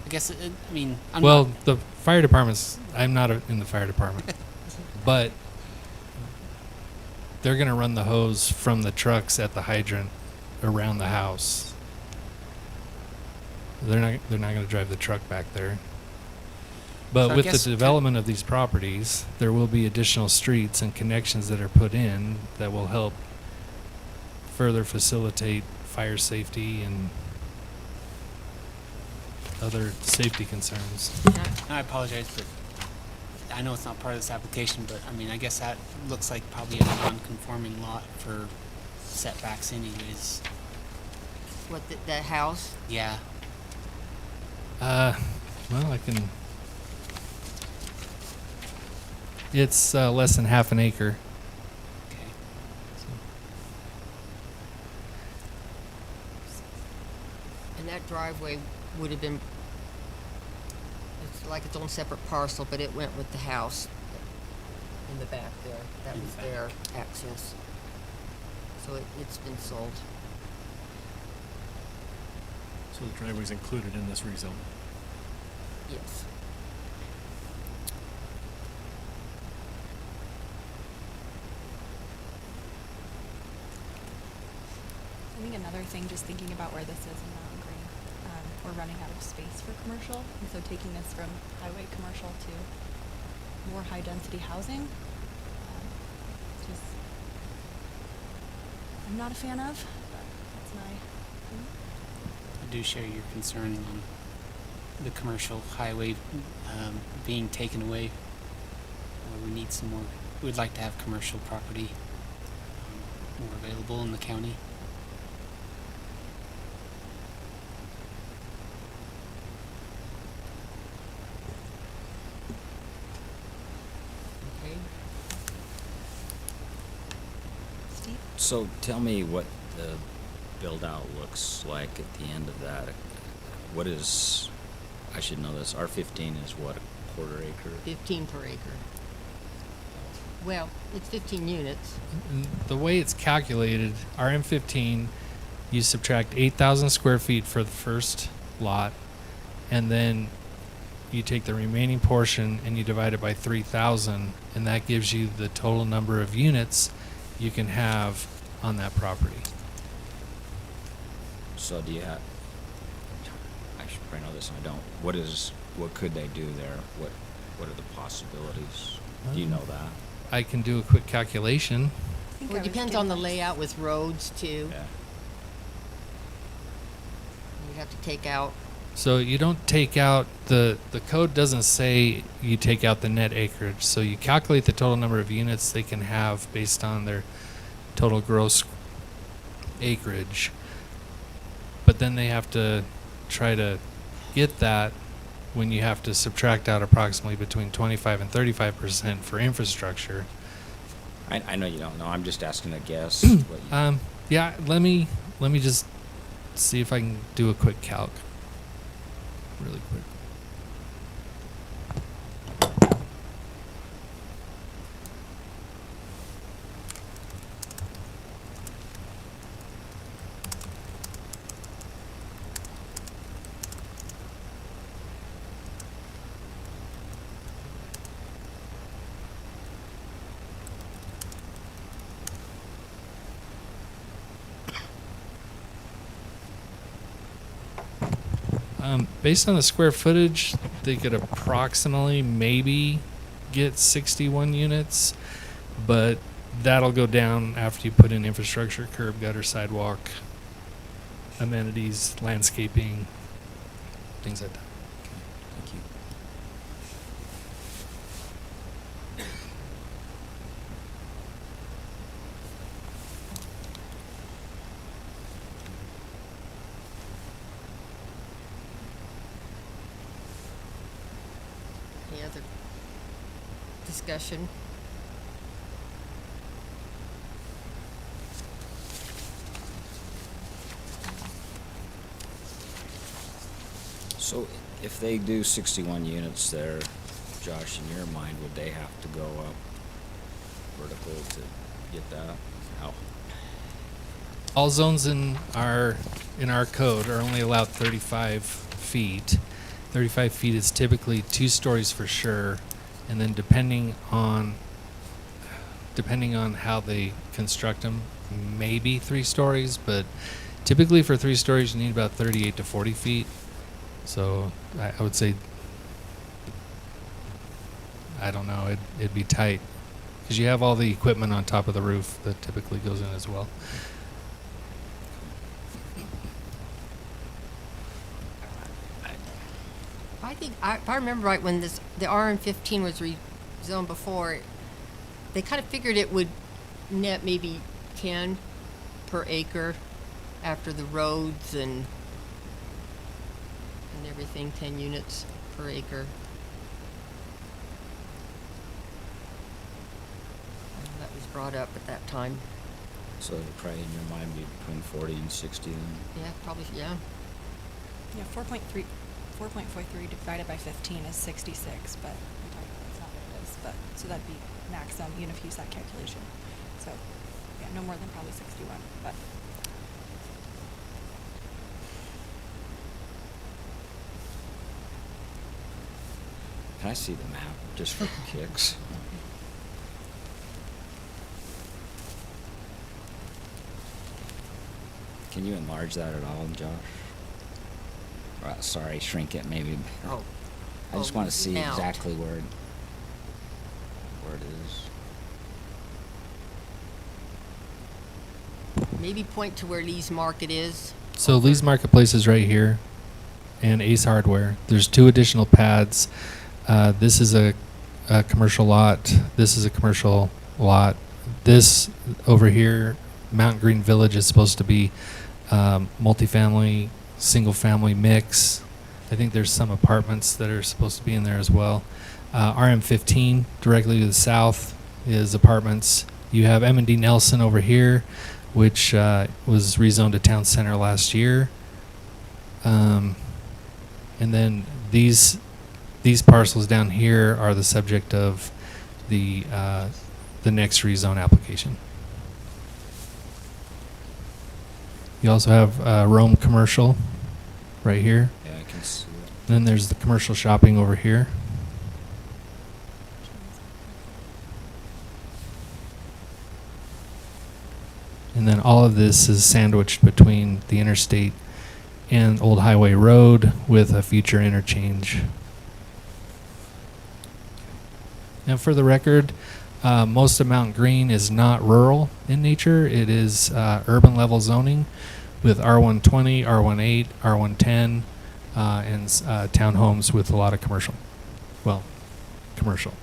I guess, I mean, Well, the fire department's, I'm not in the fire department, but they're going to run the hose from the trucks at the hydrant around the house. They're not going to drive the truck back there. But So I with guess the development of these properties, there will be additional streets and connections that are put in that will help further facilitate fire safety and other safety concerns. I apologize, but I know it's not part of this application, but I mean, I guess that looks like probably a non-conforming lot for setbacks anyways. What, the house? Yeah. Well, I can. It's less than half an acre. Okay. And that driveway would have been, it's like its own separate parcel, but it went with the house in the back there. That In the was back. their access. So it's been sold. So the driveway's included in this rezone. Yes. I think another thing, just thinking about where this is in Mountain Green, we're running out of space for commercial, and so taking this from highway commercial to more high-density housing, just, I'm not a fan of, but that's my opinion. I do share your concern on the commercial highway being taken away. We need some more. We'd like to have commercial property more available in the county. Okay. Steve? So tell me what the build-out looks like at the end of that. What is, I should know this, R15 is what, a quarter acre? 15 per acre. Well, it's 15 units. And the way it's calculated, RM15, you subtract 8,000 square feet for the first lot, and then you take the remaining portion and you divide it by 3,000, and that gives you the total number of units you can have on that property. So do you have, I should probably know this, and I don't. What could they do there? What are the possibilities? Do you know that? I can do a quick calculation. I think Well, I it was depends getting on the like- layout with roads too. Yeah. You have to take out, So you don't take out the code doesn't say you take out the net acreage. So you calculate the total number of units they can have based on their total gross acreage. But then they have to try to get that when you have to subtract out approximately between 25 and 35% for infrastructure. I know you don't know. I'm just asking a guess. What you, Yeah, let me just see if I can do a quick calc. Really quick. Based on the square footage, they could approximately maybe get 61 units, but that'll go down after you put in infrastructure, curb, gutter, sidewalk, amenities, landscaping, things like that. thank you. any other discussion? So if they do 61 units there, Josh, in your mind, would they have to go up vertical to get that? How? All zones in our code are only allowed 35 feet. 35 feet is typically 2 stories for sure, and then depending on how they construct them, maybe 3 stories, but typically for 3 stories you need about 38 to 40 feet. So I would say I don't know, it'd be tight. Because you have all the equipment on top of the roof that typically goes in as well. I think, if I remember right, when the RM15 was rezoned before, they kind of figured it would net maybe 10 per acre after the roads and everything, 10 units per acre. That was brought up at that time. So it'd probably in your mind be between 40 and 60 then? Yeah, probably, yeah. Yeah, 4.43 divided by 15 is 66, but we talked about that's not what it is. But so that'd be maximum, even if you use that calculation. So yeah, no more than probably 61. But Can I see the map just for kicks? Can you enlarge that at all, Josh? Sorry, shrink it maybe. Oh. I just Oh, want to see out. exactly where it is. Maybe point to where Lee's Market is. So Lee's Marketplace is right here, and Ace Hardware. There's 2 additional pads. This is a commercial lot. This is a commercial lot. This over here, Mountain Green Village, is supposed to be multifamily, single-family mix. I think there's some apartments that are supposed to be in there as well. RM15 directly to the south is apartments. You have M&D Nelson over here, which was rezoned to town center last year. And then these parcels down here are the subject of the next rezone application. You also have Rome Commercial right here. Yeah, I can see it. Then there's the commercial shopping over here. And then all of this is sandwiched between the interstate and Old Highway Road with a future interchange. Now, for the record, most of Mountain Green is not rural in nature. It is urban level zoning with R120, R18, R110, and townhomes with a lot of commercial. Well, commercial.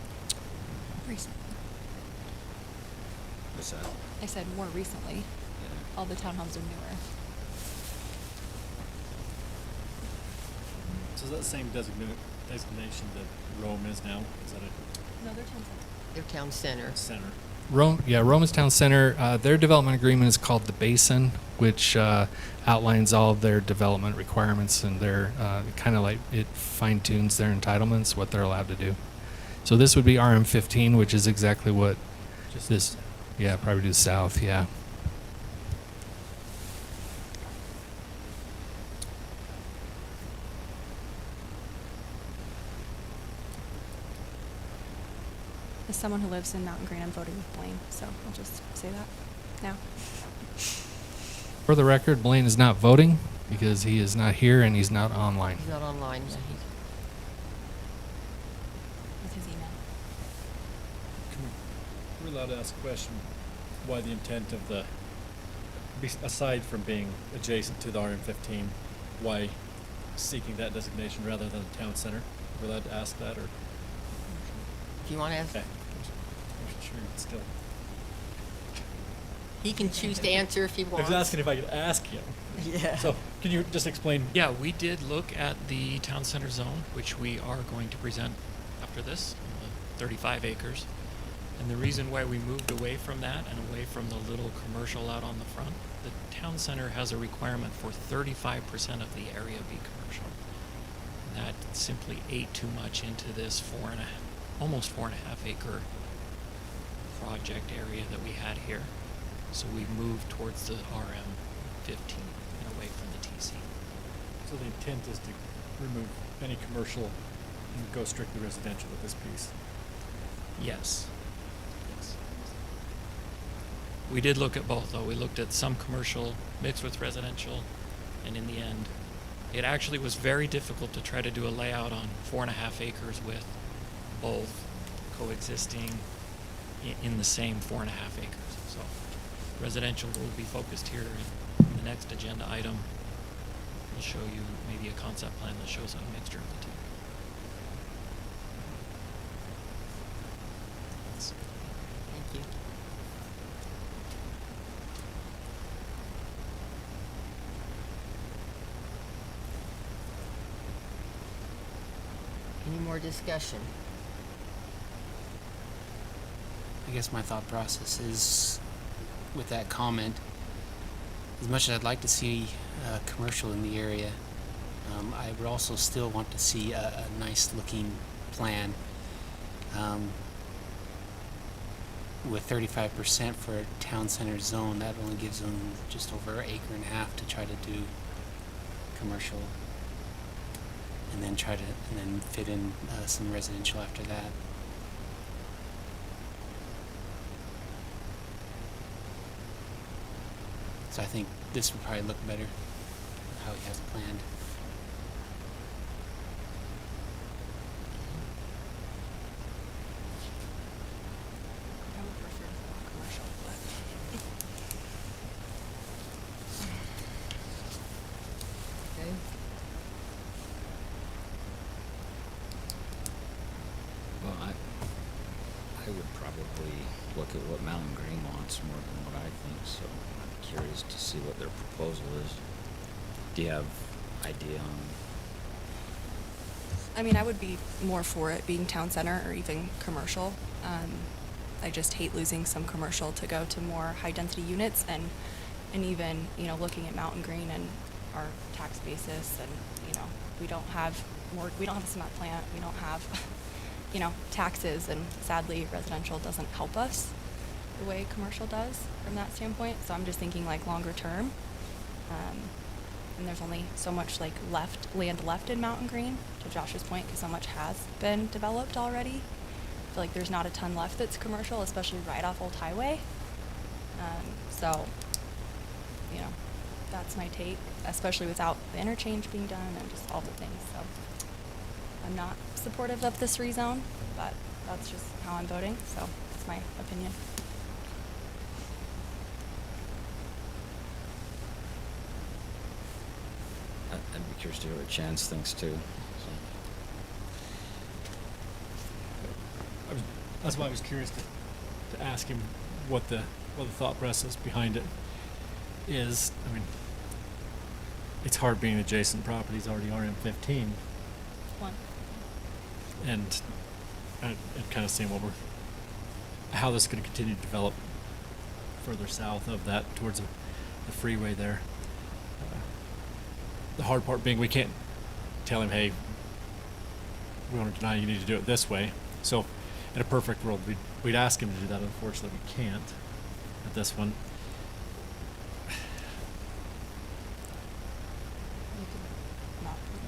recently, What's that? I said more recently. Yeah. All the townhomes are newer. So is that the same designation that Rome is now? Is that No, they're town center. Their town center. a center? Rome is town center. Their development agreement is called the Basin, which outlines all of their development requirements, and their kind of like it fine tunes their entitlements, what they're allowed to do. So this would be RM15, which is exactly what Just this, yeah, probably to the south, yeah. As someone who lives in Mountain Green, I'm voting with Blaine, so I'll just say that now. For the record, Blaine is not voting because he is not here and he's not online. He's not online. Yeah, With his email. We're allowed to ask a question, why the intent of the, aside from being adjacent to the RM15, why seeking that designation rather than the town center? We're allowed to ask that, or? If you want to ask, Okay. I'm sure you can still. he can choose to answer if he I wants. was asking if I could ask him. Yeah. So, can you just explain? Yeah, we did look at the town center zone, which we are going to present after this, 35 acres. And the reason why we moved away from that and away from the little commercial out on the front, the town center has a requirement for 35% of the area be commercial. And that simply ate too much into this almost 4.5 acre project area that we had here. So we moved towards the RM15 and away from the TC. So the intent is to remove any commercial and go strictly residential with this piece. Yes. Yes. We did look at both, though. We looked at some commercial mixed with residential, and in the end, it actually was very difficult to try to do a layout on 4.5 acres with both coexisting in the same 4.5 acres. So residential will be focused here in the next agenda item. We'll show you maybe a concept plan that shows a mixture of the two. Thank you. Any more discussion? I guess my thought process is, with that comment, as much as I'd like to see commercial in the area, I would also still want to see a nice looking plan. With 35% for a town center zone, that only gives them just over 1.5 acres to try to do commercial, and then fit in some residential after that. So I think this would probably look better, how he has it planned. I would prefer more commercial, but Okay. Well, I would probably look at what Mountain Green wants more than what I think, so I'm curious to see what their proposal is. Do you have idea on? I mean, I would be more for it being town center or even commercial. I just hate losing some commercial to go to more high density units and even, looking at Mountain Green and our tax basis and, we don't have a cement plant, we don't have, taxes, and sadly residential doesn't help us the way commercial does from that standpoint. So I'm just thinking like longer term. And there's only so much land left in Mountain Green, to Josh's point, because so much has been developed already. I feel like there's not a ton left that's commercial, especially right off Old Highway. So, that's my take, especially without the interchange being done and just all the things. So I'm not supportive of this rezone, but that's just how I'm voting, so that's my opinion. I'd be curious to hear what Chance thinks too. That's why I was curious to ask him what the thought process behind it is. I mean, it's hard being adjacent properties already RM15, One. and kind of seeing how this is going to continue to develop further south of that towards the freeway there. The hard part being we can't tell him, hey, we want to deny you need to do it this way. So in a perfect world, we'd ask him to do that. Unfortunately, we can't at this one.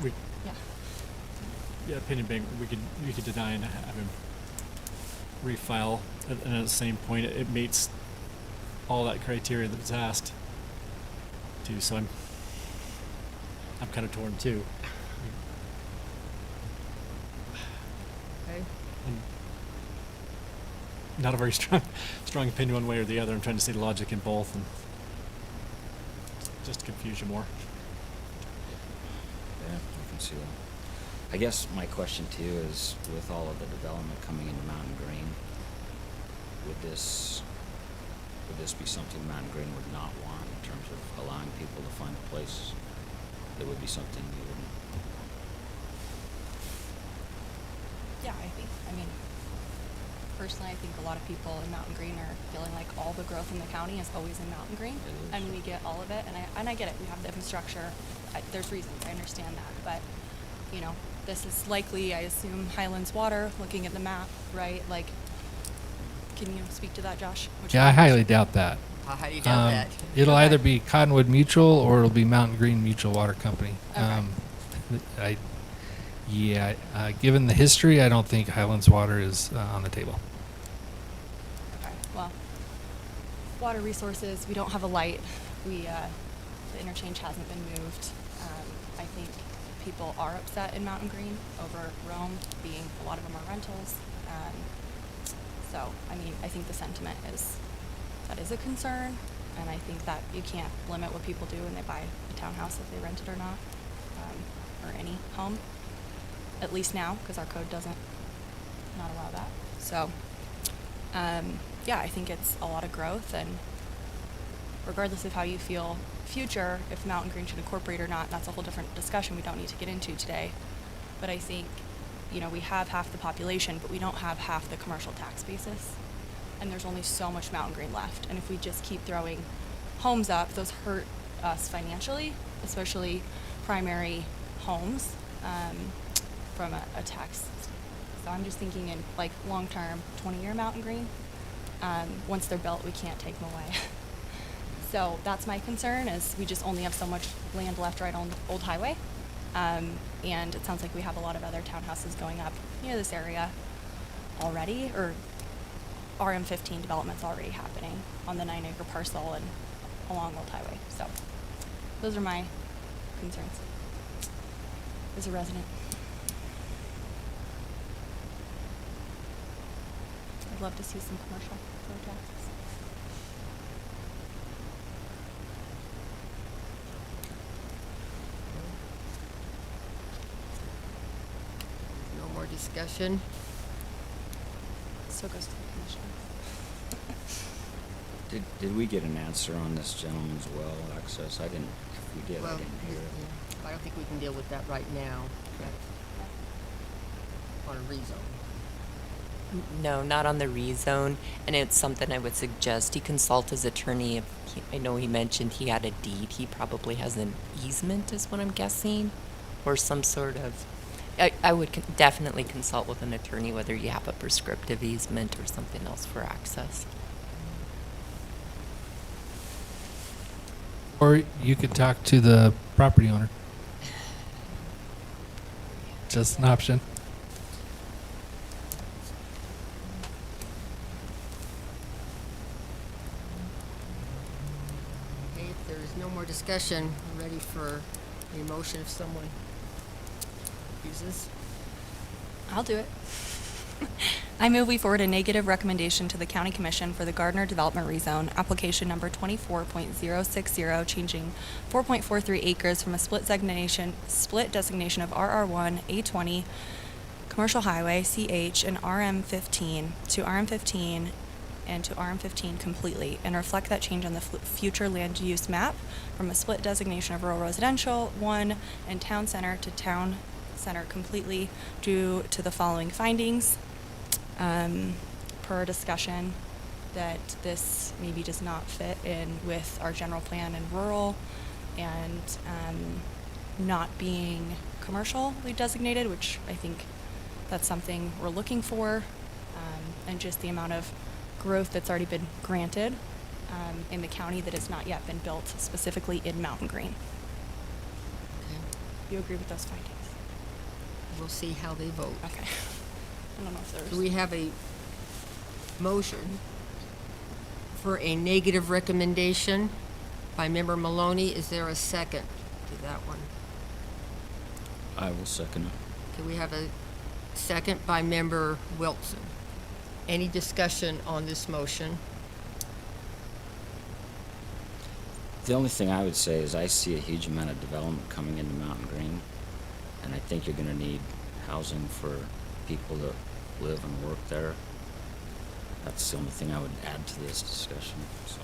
We, yeah, opinion being, we could deny and have him refile, and at the same point, it meets all that criteria that was asked to. So I'm kind of torn too. Okay. Not a very strong opinion one way or the other. I'm trying to see the logic in both, and just to confuse you more. Yeah, I can see that. I guess my question to you is, with all of the development coming into Mountain Green, would this be something Mountain Green would not want in terms of allowing people to find a place? It would be something you wouldn't. Yeah, personally, I think a lot of people in Mountain Green are feeling like all the growth in the county is always in Mountain Green. It is. I mean, we get all of it, and I get it. We have the infrastructure. There's reasons. I understand that. But, this is likely, I assume, Highlands Water, looking at the map, right? Like, can you speak to that, Josh? Yeah, I highly doubt that. How do you doubt that? It'll Okay. either be Cottonwood Mutual or it'll be Mountain Green Mutual Water Company. Okay. Given the history, I don't think Highlands Water is on the table. Okay, well, water resources, we don't have a light. The interchange hasn't been moved. I think people are upset in Mountain Green over Rome being, a lot of them are rentals. So, I mean, I think the sentiment is, that is a concern, and I think that you can't limit what people do when they buy a townhouse, if they rent it or not, or any home, at least now, because our code doesn't not allow that. So, yeah, I think it's a lot of growth, and regardless of how you feel future, if Mountain Green should incorporate or not, that's a whole different discussion we don't need to get into today. But I think, you know, we have half the population, but we don't have half the commercial tax basis. And there's only so much Mountain Green left. And if we just keep throwing homes up, those hurt us financially, especially primary homes, from a tax. So I'm just thinking in like long-term, 20-year Mountain Green. Once they're built, we can't take them away. So that's my concern, is we just only have so much land left right on the old highway. And it sounds like we have a lot of other townhouses going up near this area already, or RM15 development's already happening on the 9-acre parcel and along Old Highway. So those are my concerns as a resident. I'd love to see some commercial road taxes. No more discussion. So goes to the commission. Did we get an answer on this gentleman's well access? I didn't, if we did, I Well, didn't hear it. yeah, I don't think we can deal with that right now. On a rezone. No, not on the rezone, and it's something I would suggest he consult his attorney. If I know he mentioned he had a deed, he probably has an easement, is what I'm guessing, or some sort of. I would definitely consult with an attorney whether you have a prescriptive easement or something else for access. Or you could talk to the property owner. Just an option. Okay, if there's no more discussion, I'm ready for a motion if someone uses. I'll do it. I move we forward a negative recommendation to the County Commission for the Gardner Development Rezone, application number 24.060, changing 4.43 acres from a split designation of RR1 A20 Commercial Highway CH and RM15 to RM15 and to RM15 completely, and reflect that change on the future land use map from a split designation of rural residential 1 and town center to town center completely due to the following findings. Per our discussion, that this maybe does not fit in with our general plan in rural, and not being commercially designated, which I think that's something we're looking for, and just the amount of growth that's already been granted in the county that has not yet been built specifically in Mountain Green. Okay. You agree with those findings? We'll see how they vote. Okay. I don't know if there's. Do we have a motion for a negative recommendation by Member Maloney? Is there a second to that one? I will second it. Okay, we have a second by Member Wilson. Any discussion on this motion? The only thing I would say is I see a huge amount of development coming into Mountain Green, and I think you're gonna need housing for people that live and work there. That's the only thing I would add to this discussion, so.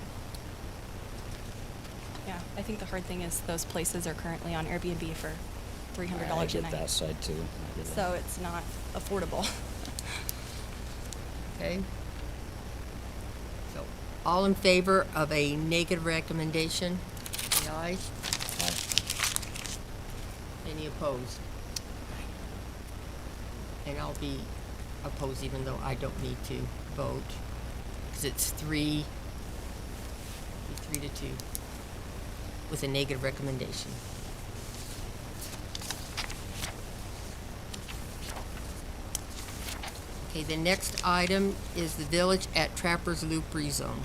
Yeah, I think the hard thing is those places are currently on Airbnb for $300 I a get night. that side too. I get So that. it's not affordable. Okay. So, all in favor of a negative recommendation? Say aye. Any opposed? And I'll be opposed even though I don't need to vote, because it's 3-2 with a negative recommendation. Okay, the next item is the Village at Trappers Loop rezone.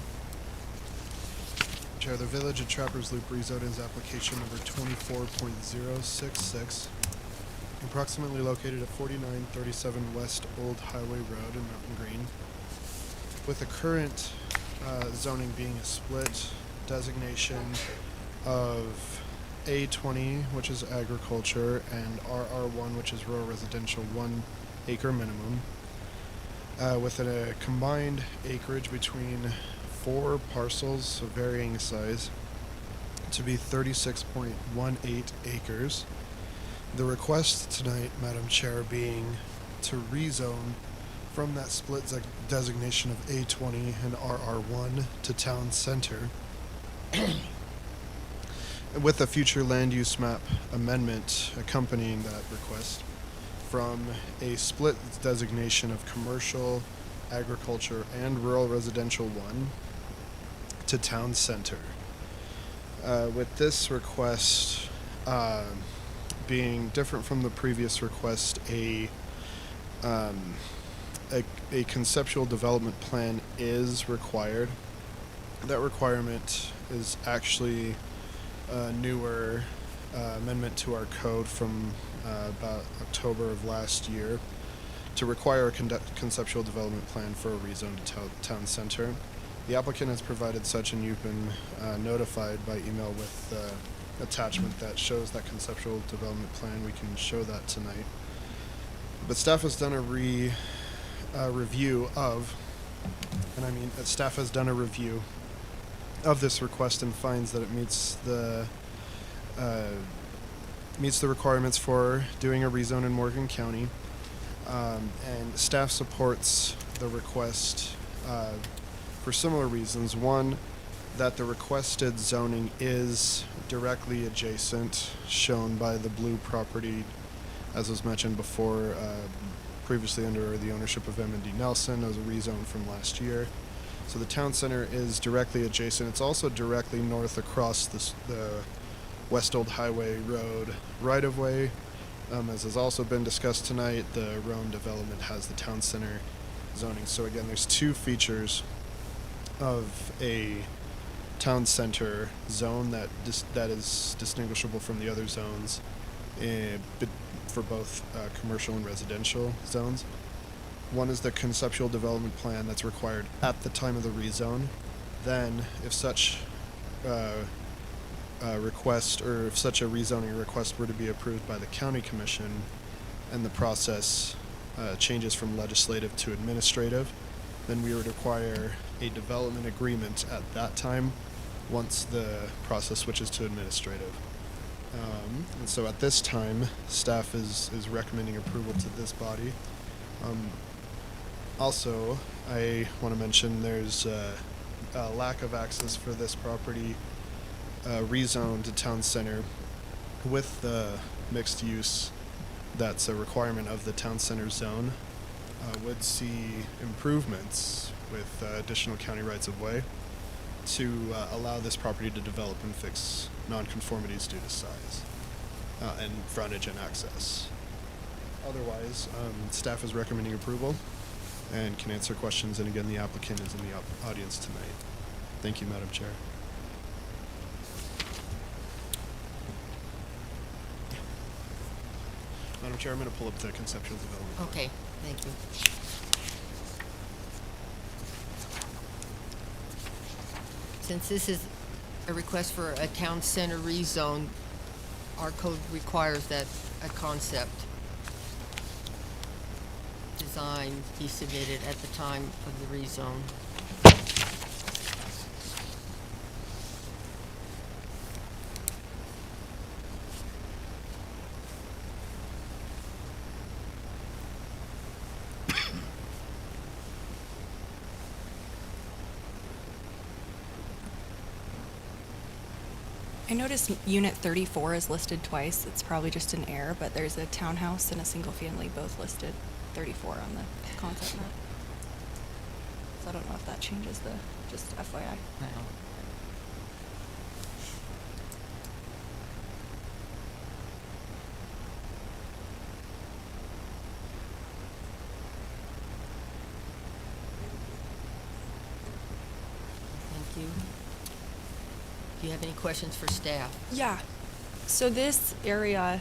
Chair, the Village at Trappers Loop rezone is application number 24.066. approximately located at 4937 West Old Highway Road in Mountain Green, with the current zoning being a split designation of A20, which is agriculture, and RR1, which is rural residential, 1 acre minimum, with a combined acreage between 4 parcels of varying size to be 36.18 acres. The request tonight, Madam Chair, being to rezone from that split designation of A20 and RR1 to town center, with a future land use map amendment accompanying that request, from a split designation of commercial, agriculture, and rural residential 1 to town center. With this request being different from the previous request, a conceptual development plan is required. That requirement is actually a newer amendment to our code from about October of last year to require a conceptual development plan for a rezone to town center. The applicant has provided such, and you've been notified by email with attachment that shows that conceptual development plan. We can show that tonight. But staff has done a review of, and I mean staff has done a review of this request and finds that it meets the requirements for doing a rezone in Morgan County, and staff supports the request for similar reasons. One, that the requested zoning is directly adjacent, shown by the blue property, as was mentioned before, previously under the ownership of M&D Nelson. It was a rezone from last year. So the town center is directly adjacent. It's also directly north across the West Old Highway Road right-of-way. As has also been discussed tonight, the Roan development has the town center zoning. So again, there's 2 features of a town center zone that is distinguishable from the other zones for both commercial and residential zones. One is the conceptual development plan that's required at the time of the rezone. Then, if such request, or if such a rezoning request were to be approved by the county commission and the process changes from legislative to administrative, then we would require a development agreement at that time once the process switches to administrative. And so at this time, staff is recommending approval to this body. Also, I want to mention there's a lack of access for this property rezoned to town center with the mixed use that's a requirement of the town center zone. Would see improvements with additional county rights of way to allow this property to develop and fix nonconformities due to size and frontage and access. Otherwise, staff is recommending approval and can answer questions, and again, the applicant is in the audience tonight. Thank you, Madam Chair. Madam Chair, I'm going to pull up the conceptual development plan. Okay, thank you. Since this is a request for a town center rezone, our code requires that a concept design be submitted at the time of the rezone. I noticed unit 34 is listed twice. It's probably just an error, but there's a townhouse and a single family both listed 34 on the concept map. So I don't know if that changes the, just FYI. Thank you. Do you have any questions for staff? Yeah. So this area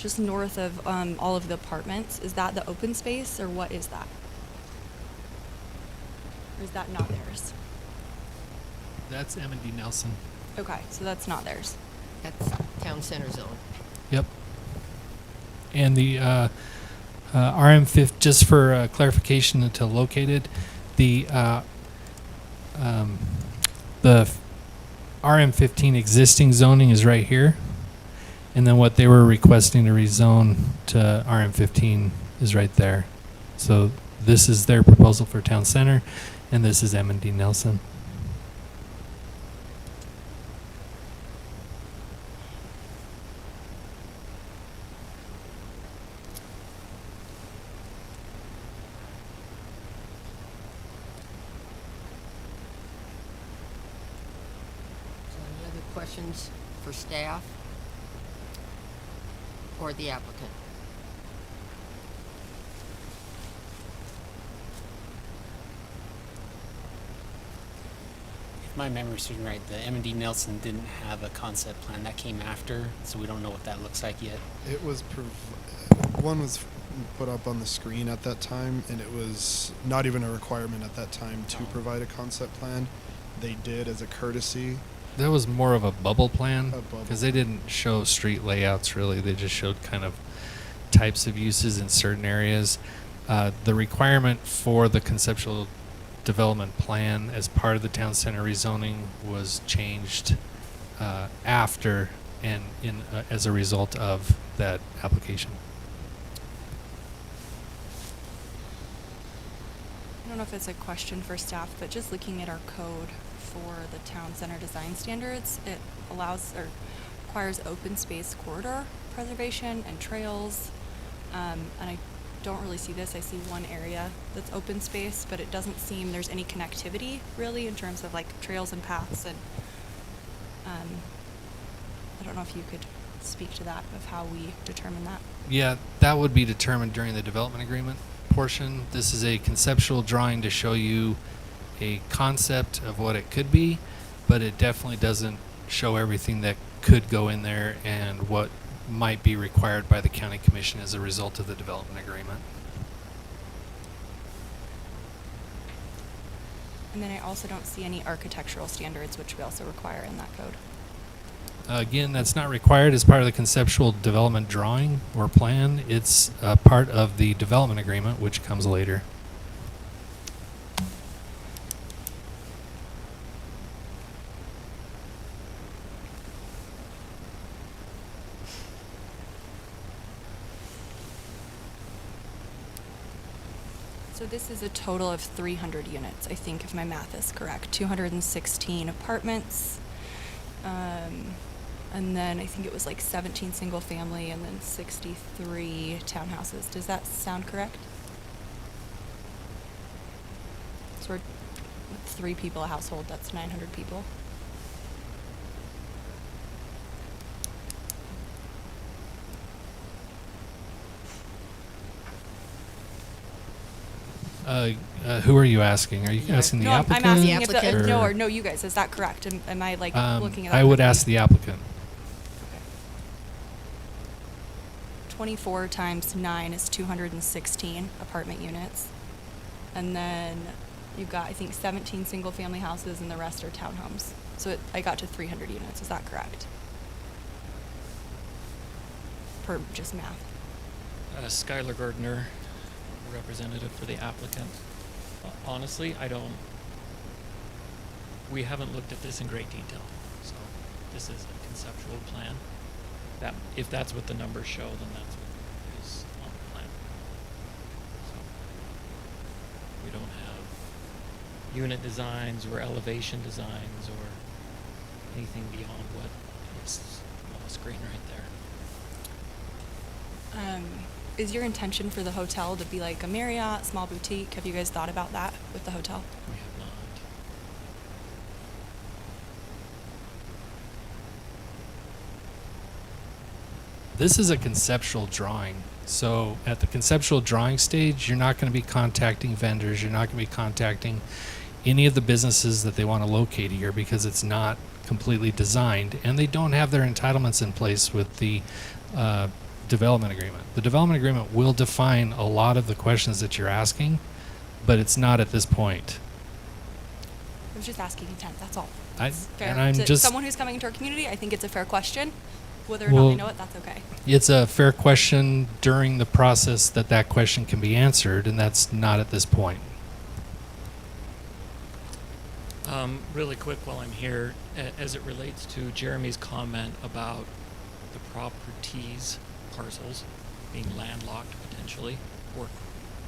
just north of all of the apartments, is that the open space or what is that? Or is that not theirs? That's M&D Nelson. Okay, so that's not theirs. That's town center zone. Yep. And the RM5, just for clarification until located, the RM15 existing zoning is right here. And then what they were requesting to rezone to RM15 is right there. So this is their proposal for town center, and this is M&D Nelson. So any other questions for staff or the applicant? If my memory serves me right, the M&D Nelson didn't have a concept plan. That came after, so we don't know what that looks like yet. It was one was put up on the screen at that time, and it was not even a requirement at that time to provide a concept plan. They did as a courtesy. That was more of a bubble plan A bubble. because they didn't show street layouts really. They just showed kind of types of uses in certain areas. The requirement for the conceptual development plan as part of the town center rezoning was changed after and as a result of that application. I don't know if it's a question for staff, but just looking at our code for the town center design standards, it allows or requires open space corridor preservation and trails. And I don't really see this. I see one area that's open space, but it doesn't seem there's any connectivity really in terms of like trails and paths. And I don't know if you could speak to that, of how we determine that. Yeah, that would be determined during the development agreement portion. This is a conceptual drawing to show you a concept of what it could be, but it definitely doesn't show everything that could go in there and what might be required by the county commission as a result of the development agreement. And then I also don't see any architectural standards, which we also require in that code. Again, that's not required as part of the conceptual development drawing or plan. It's part of the development agreement, which comes later. So this is a total of 300 units, I think, if my math is correct. 216 apartments, and then I think it was like 17 single family and then 63 townhouses. Does that sound correct? So we're with 3 people a household, that's 900 people. Who are you asking? Are you asking the No, applicant? I'm asking if the, applicant? no, or- or no, you guys, is that correct? Am I like looking at that? I would correctly? ask the applicant. 24 times 9 is 216 apartment units. And then you've got, I think, 17 single-family houses and the rest are townhomes. So I got to 300 units. Is that correct? Per just math. Skylar Gardner, representative for the applicant. Honestly, we haven't looked at this in great detail. So this is a conceptual plan. That, if that's what the numbers show, then that's what is on the plan. So we don't have unit designs or elevation designs or anything beyond what is on the screen right there. Is your intention for the hotel to be like a Marriott, small boutique? Have you guys thought about that with the hotel? We have not. This is a conceptual drawing. So at the conceptual drawing stage, you're not going to be contacting vendors. You're not going to be contacting any of the businesses that they want to locate here because it's not completely designed. And they don't have their entitlements in place with the development agreement. The development agreement will define a lot of the questions that you're asking, but it's not at this point. I was just asking intent, that's all. I- It's fair. and I'm To just- someone who's coming into our community, I think it's a fair question. Whether or not they Well, know it, that's okay. It's a fair question during the process that question can be answered, and that's not at this point. Really quick while I'm here, as it relates to Jeremy's comment about the properties, parcels, being landlocked potentially, or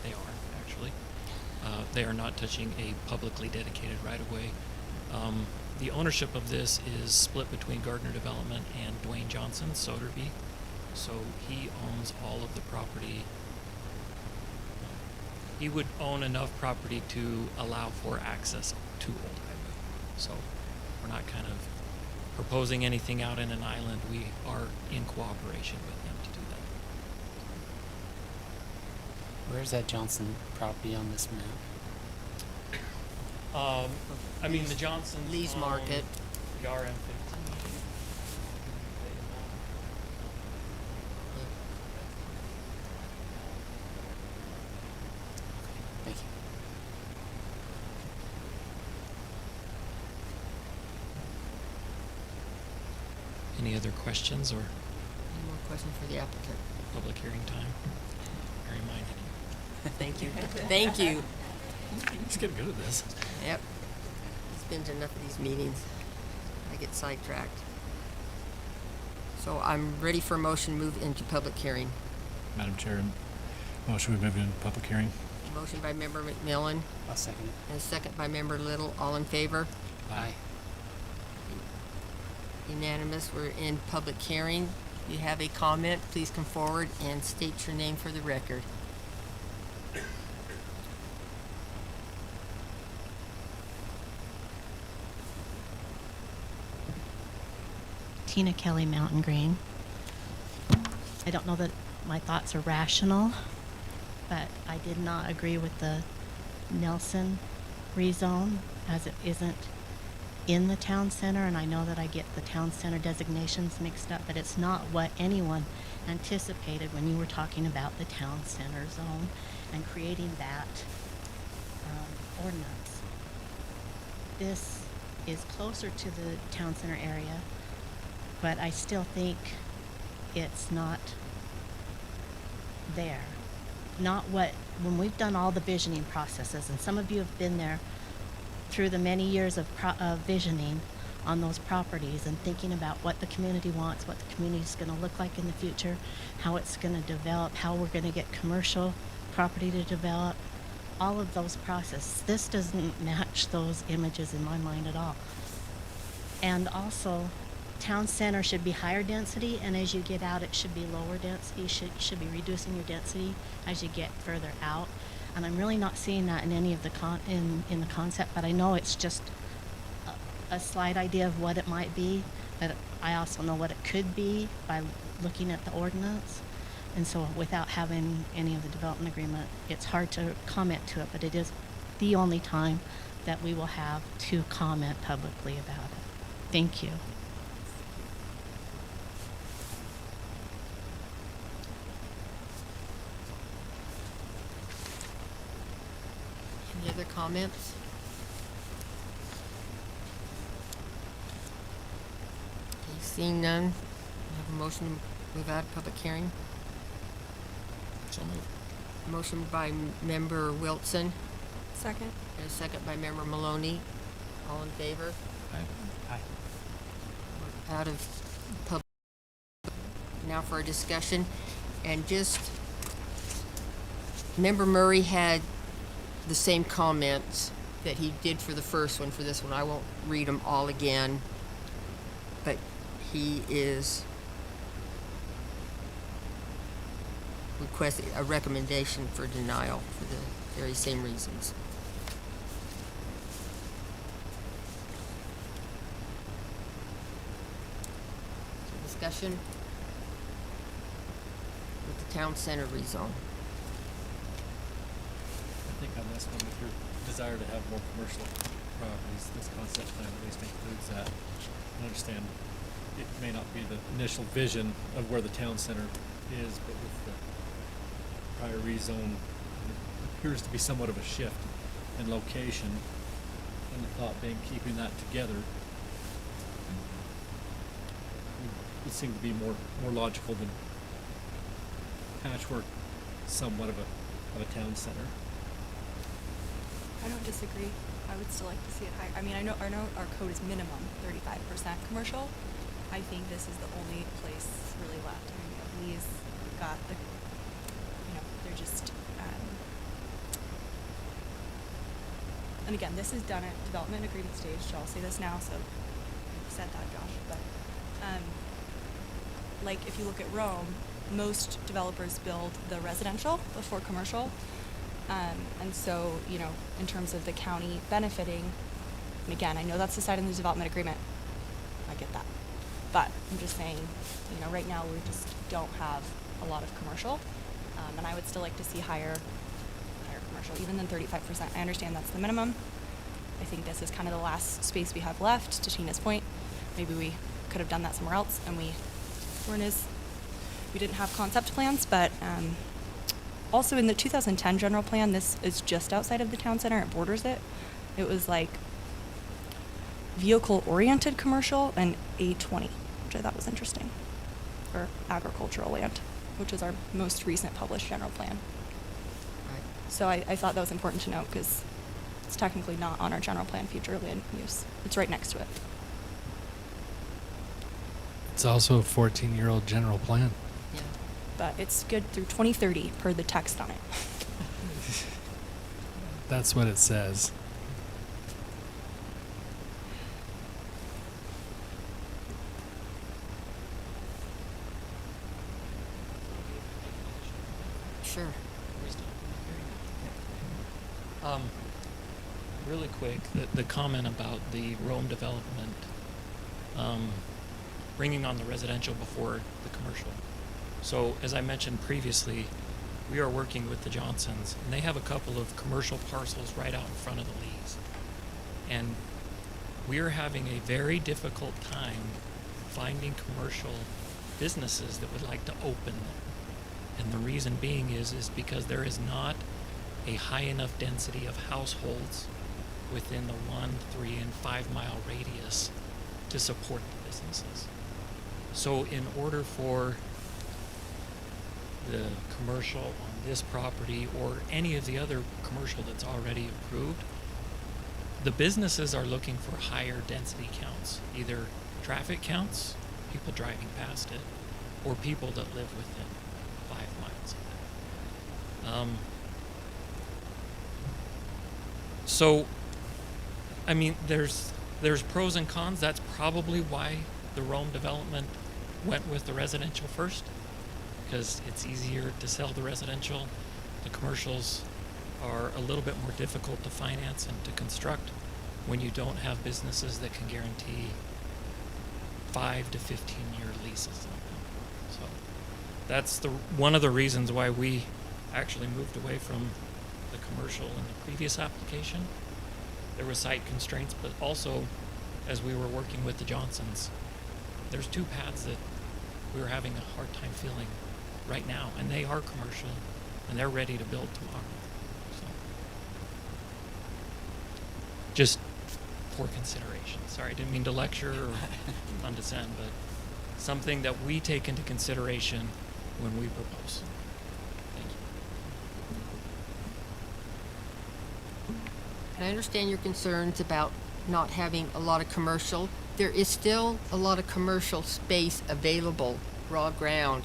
they are actually. They are not touching a publicly dedicated right-of-way. The ownership of this is split between Gardner Development and Dwayne Johnson, Soderby. So he owns all of the property. He would own enough property to allow for access to Old Highway. So we're not kind of proposing anything out in an island. We are in cooperation with him to do that. Where's that Johnson property on this map? I mean, the Johnson. Lee's Market. The RM15. Thank you. Any other questions or Any more questions for the applicant? public hearing time? I reminded you. Thank you. Thank you. He's getting good at this. Yep. It's been to enough of these meetings. I get sidetracked. So I'm ready for a motion to move into public hearing. Madam Chair, motion we move into public hearing. Motion by member McMillan I'll second it. and a second by member Little. All in favor? Aye. Unanimous. We're in public hearing. If you have a comment, please come forward and state your name for the record. Tina Kelly, Mountain Green. I don't know that my thoughts are rational, but I did not agree with the Nelson rezone as it isn't in the town center, and I know that I get the town center designations mixed up, but it's not what anyone anticipated when you were talking about the town center zone and creating that ordinance. This is closer to the town center area, but I still think it's not there. Not what, when we've done all the visioning processes, and some of you have been there through the many years of visioning on those properties and thinking about what the community wants, what the community is going to look like in the future, how it's going to develop, how we're going to get commercial property to develop, all of those processes. This doesn't match those images in my mind at all. And also, town center should be higher density, and as you get out, it should be lower density. You should be reducing your density as you get further out. And I'm really not seeing that in any of the in the concept, but I know it's just a slight idea of what it might be, but I also know what it could be by looking at the ordinance. And so without having any of the development agreement, it's hard to comment to it, but it is the only time that we will have to comment publicly about it. Thank you. Any other comments? Okay, seeing none, we have a motion to move out of public hearing. So moved. Motion by member Wilson Second. and a second by member Maloney. All in favor? Aye. We're out of public. Now for a discussion. And just, member Murray had the same comments that he did for the first one, for this one. I won't read them all again, but he is requesting a recommendation for denial for the very same reasons. So discussion with the town center rezone. I think on this one, if your desire to have more commercial properties, this concept plan at least includes that. I understand it may not be the initial vision of where the town center is, but with the prior rezone, it appears to be somewhat of a shift in location, and the thought being keeping that together would seem to be more logical than patchwork somewhat of a town center. I don't disagree. I would still like to see it higher. I mean, I know our code is minimum 35% commercial. I think this is the only place really left. I mean, we have Lee's, we've got the, they're just, and again, this is done at development agreement stage, so I'll say this now, so you said that, Josh, but, like, if you look at Rome, most developers build the residential before commercial. And so, in terms of the county benefiting, and again, I know that's decided in the development agreement. I get that. But I'm just saying, right now we just don't have a lot of commercial. And I would still like to see higher commercial, even than 35%. I understand that's the minimum. I think this is kind of the last space we have left, to Tina's point. Maybe we could have done that somewhere else, and we didn't have concept plans, but also in the 2010 general plan, this is just outside of the town center. It borders it. It was like vehicle-oriented commercial and A20, which I thought was interesting, or agricultural land, which is our most recent published general plan. So I thought that was important to note because it's technically not on our general plan future land use. It's right next to it. It's also a 14-year-old general plan. Yeah. But it's good through 2030 per the text on it. That's what it says. Sure. Really quick, the comment about the Rome development, bringing on the residential before the commercial. So, as I mentioned previously, we are working with the Johnsons, and they have a couple of commercial parcels right out in front of the Lees. And we are having a very difficult time finding commercial businesses that would like to open them. And the reason being is because there is not a high enough density of households within the 1, 3, and 5 mile radius to support the businesses. So in order for the commercial on this property or any of the other commercial that's already approved, the businesses are looking for higher density counts, either traffic counts, people driving past it, or people that live within 5 miles of it. So, I mean, there's pros and cons. That's probably why the Rome development went with the residential first, because it's easier to sell the residential. The commercials are a little bit more difficult to finance and to construct when you don't have businesses that can guarantee 5 to 15-year leases on them. So that's one of the reasons why we actually moved away from the commercial in the previous application. There were site constraints, but also as we were working with the Johnsons, there's 2 paths that we were having a hard time filling right now, and they are commercial, and they're ready to build tomorrow. So, just for consideration. Sorry, I didn't mean to lecture or condescend, but something that we take into consideration when we propose. Thank you. And I understand your concerns about not having a lot of commercial. There is still a lot of commercial space available, raw ground,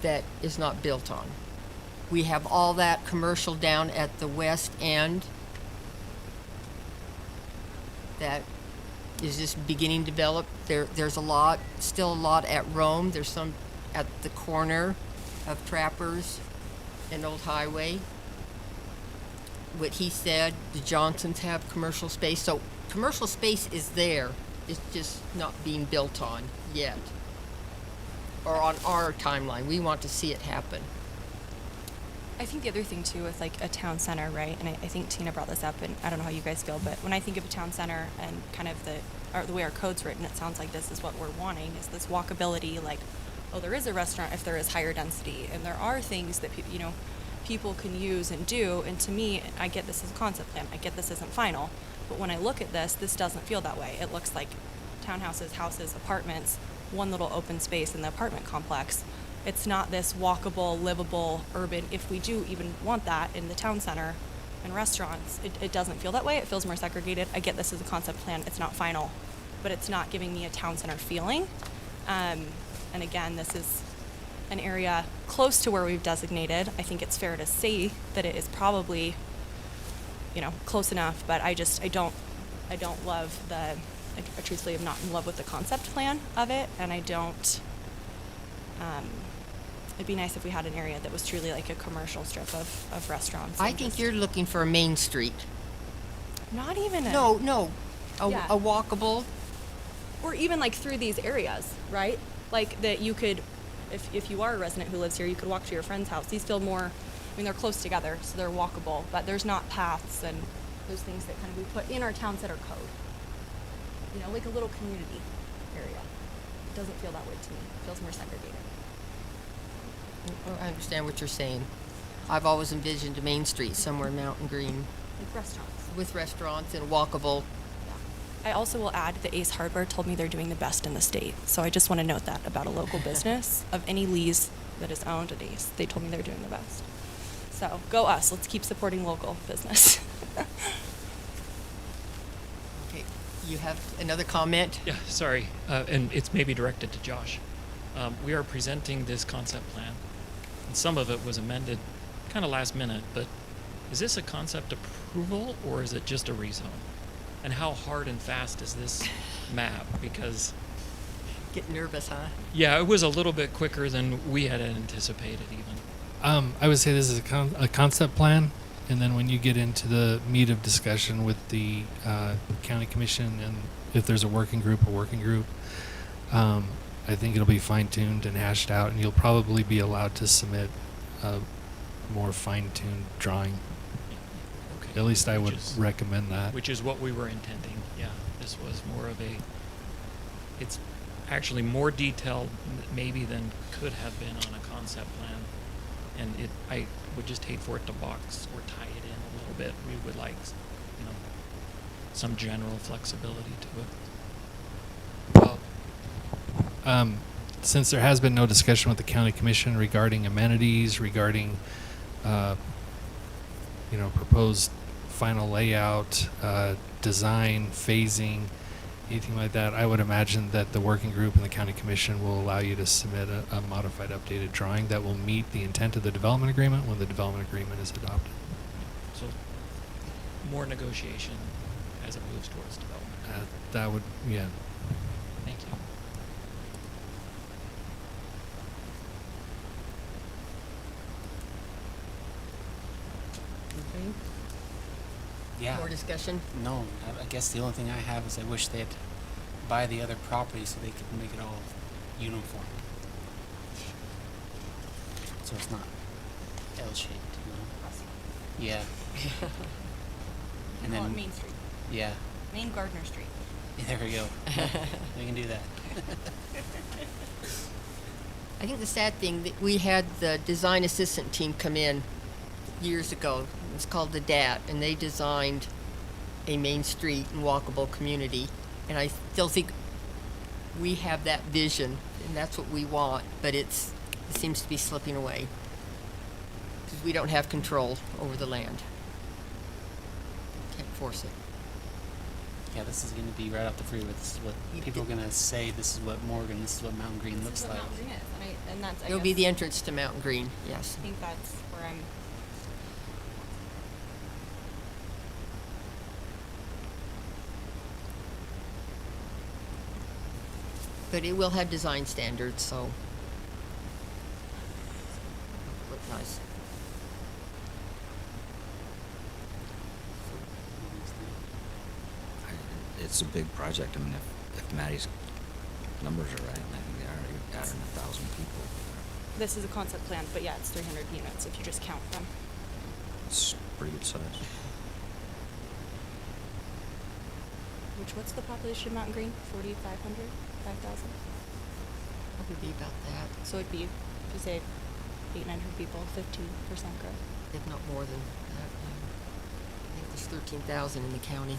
that is not built on. We have all that commercial down at the west end that is just beginning to develop. There's still a lot at Rome. There's some at the corner of Trappers and Old Highway. What he said, the Johnsons have commercial space. So commercial space is there. It's just not being built on yet. Or on our timeline. We want to see it happen. I think the other thing too with like a town center, right? And I think Tina brought this up, and I don't know how you guys feel, but when I think of a town center and kind of the way our code's written, it sounds like this is what we're wanting, is this walkability, like oh, there is a restaurant if there is higher density, and there are things that people can use and do. And to me, I get this as a concept plan. I get this isn't final, but when I look at this doesn't feel that way. It looks like townhouses, houses, apartments, one little open space in the apartment complex. It's not this walkable, livable, urban, if we do even want that in the town center and restaurants. It doesn't feel that way. It feels more segregated. I get this as a concept plan. It's not final, but it's not giving me a town center feeling. And again, this is an area close to where we've designated. I think it's fair to say that it is probably, close enough, but I don't love I truthfully am not in love with the concept plan of it, and I don't, it'd be nice if we had an area that was truly like a commercial strip of restaurants. I and think just- you're looking for a main street. Not even a... No, Yeah. a walkable. Or even like through these areas, right? Like that you could, if you are a resident who lives here, you could walk to your friend's house. These feel more, they're close together, so they're walkable, but there's not paths and those things that kind of we put in our town center code. Like a little community area. It doesn't feel that way to me. It feels more segregated. I understand what you're saying. I've always envisioned a main street somewhere in Mountain Green Like restaurants. with restaurants and walkable. I also will add that Ace Hardware told me they're doing the best in the state. So I just want to note that about a local business. Of any Lee's that is owned at Ace, they told me they're doing the best. So go us. Let's keep supporting local business. Okay, you have another comment? Yeah, sorry, and it's maybe directed to Josh. We are presenting this concept plan, and some of it was amended kind of last minute, but is this a concept approval or is it just a rezone? And how hard and fast is this map? Because, Get nervous, huh? yeah, it was a little bit quicker than we had anticipated even. I would say this is a concept plan, and then when you get into the meat of discussion with the county commission, and if there's a working group, I think it'll be fine-tuned and hashed out, and you'll probably be allowed to submit a more fine-tuned drawing. Okay. At least I Which would is- recommend that. Which is what we were intending, yeah. This was more of it's actually more detailed maybe than could have been on a concept plan. And I would just hate for it to box or tie it in a little bit. We would like, some general flexibility to it. Well, since there has been no discussion with the county commission regarding amenities, regarding, proposed final layout, design, phasing, anything like that, I would imagine that the working group and the county commission will allow you to submit a modified, updated drawing that will meet the intent of the development agreement when the development agreement is adopted. So more negotiation as it moves towards development. That would, yeah. Thank you. Okay. Yeah. More discussion? No, I guess the only thing I have is I wish they'd buy the other property so they could make it all uniform. So it's not L-shaped, Yeah. Call it Main Street. Yeah. Main Gardner Street. There we go. We can do that. I think the sad thing that we had the design assistant team come in years ago. It was called the DAT, and they designed a main street and walkable community. And I still think we have that vision, and that's what we want, but it seems to be slipping away because we don't have control over the land. Can't force it. Yeah, this is going to be right off the freeway. This is what people are going to say. This is what Morgan, this is what Mountain Green looks like. Mountain Green is, and that's. It'll be the entrance to Mountain Green, yes. I think that's where I'm. But it will have design standards, so look nice. It's a big project. I mean, if Maddie's numbers are right, I think they already added 1,000 people. This is a concept plan, but yeah, it's 300 units if you just count them. It's pretty good size. What's the population of Mountain Green? 4,500? 5,000? Probably be about that, So it'd be, if you say 800 people, 15% growth. if not more than that. I think there's 13,000 in the county.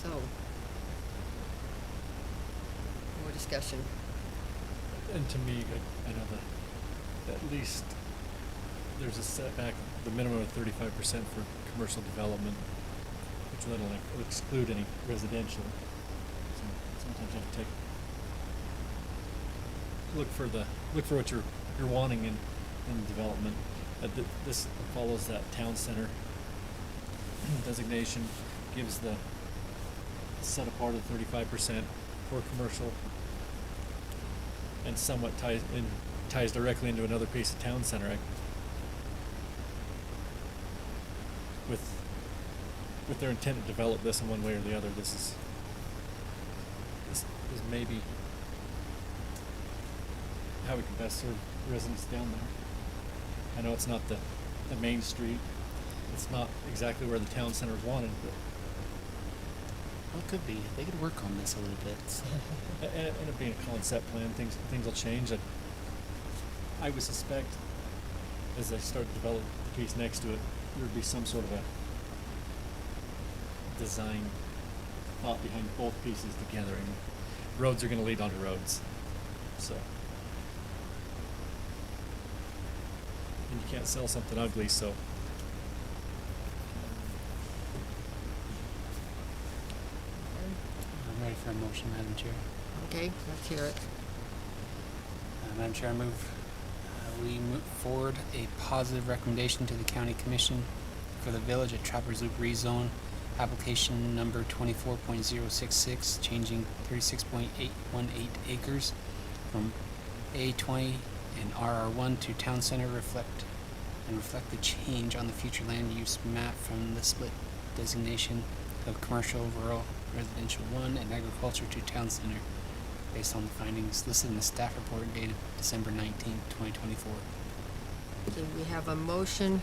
So, more discussion. And to me, I know that at least there's a setback, the minimum of 35% for commercial development, which will exclude any residential. So sometimes you have to look for what you're wanting in development. This follows that town center designation, gives the set apart of 35% for commercial, and somewhat ties directly into another piece of town center. With their intent to develop this in one way or the other, this is maybe how we can best serve residents down there. I know it's not the main street, it's not exactly where the town center is wanted, but Well, it could be. They could work on this a little bit. and it being a concept plan, things will change. I would suspect as they start to develop the piece next to it, there would be some sort of a design thought behind both pieces together, and roads are going to lead onto roads. So, and you can't sell something ugly, so. I'm ready for a motion, Madam Chair. Okay, let's hear it. Madam Chair, I move we move forward a positive recommendation to the County Commission for the Village at Trappers Loop rezone, application number 24.066, changing 36.818 acres from A20 and RR1 to Town Center, reflect the change on the future land use map from the split designation of commercial, rural, residential 1 and agriculture to Town Center, based on the findings listed in the staff report dated December 19, 2024. Okay, we have a motion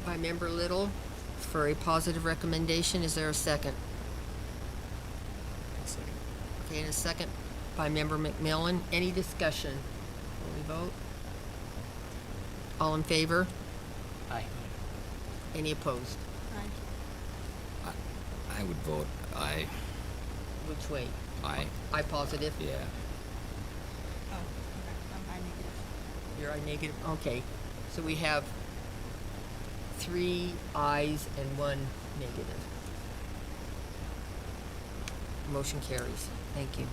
by Member Little for a positive recommendation. Is there a second? Second. Okay, and a second by Member McMillan. Any discussion? Will we vote? All in favor? Aye. Any opposed? I would vote aye. Which way? Aye. Aye positive? Yeah. Oh, okay. I'm negative. You're aye negative? Okay. So we have 3 ayes and 1 negative. Motion carries. Thank you.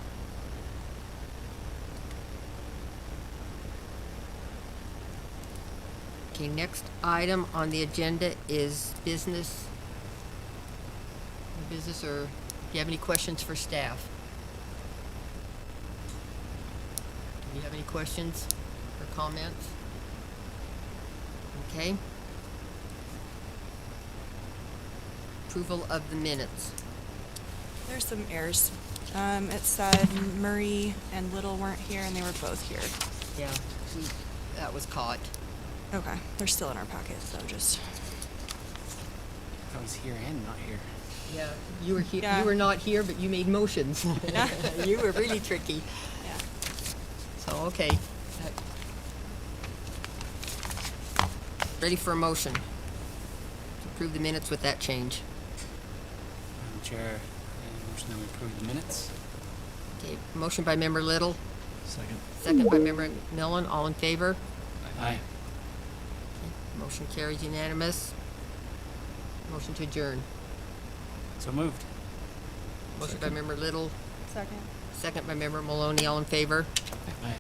Okay, next item on the agenda is business. Business, or do you have any questions for staff? Do you have any questions or comments? Okay. Approval of the minutes. There's some errors. It said Murray and Little weren't here, and they were both here. Yeah, that was caught. Okay, they're still in our packet, so just. I was here and not here. Yeah, you were here. Yeah. You were not here, but you made motions. Yeah. You were really tricky. Yeah. So, okay. Ready for a motion to approve the minutes with that change. Madam Chair, a motion that we approve the minutes. Okay, motion by Member Little, Second. second by Member Millen. All in favor? Aye. Motion carries unanimous. Motion to adjourn. So moved. Motion by Member Little, Second. second by Member Maloney. All in favor? Aye.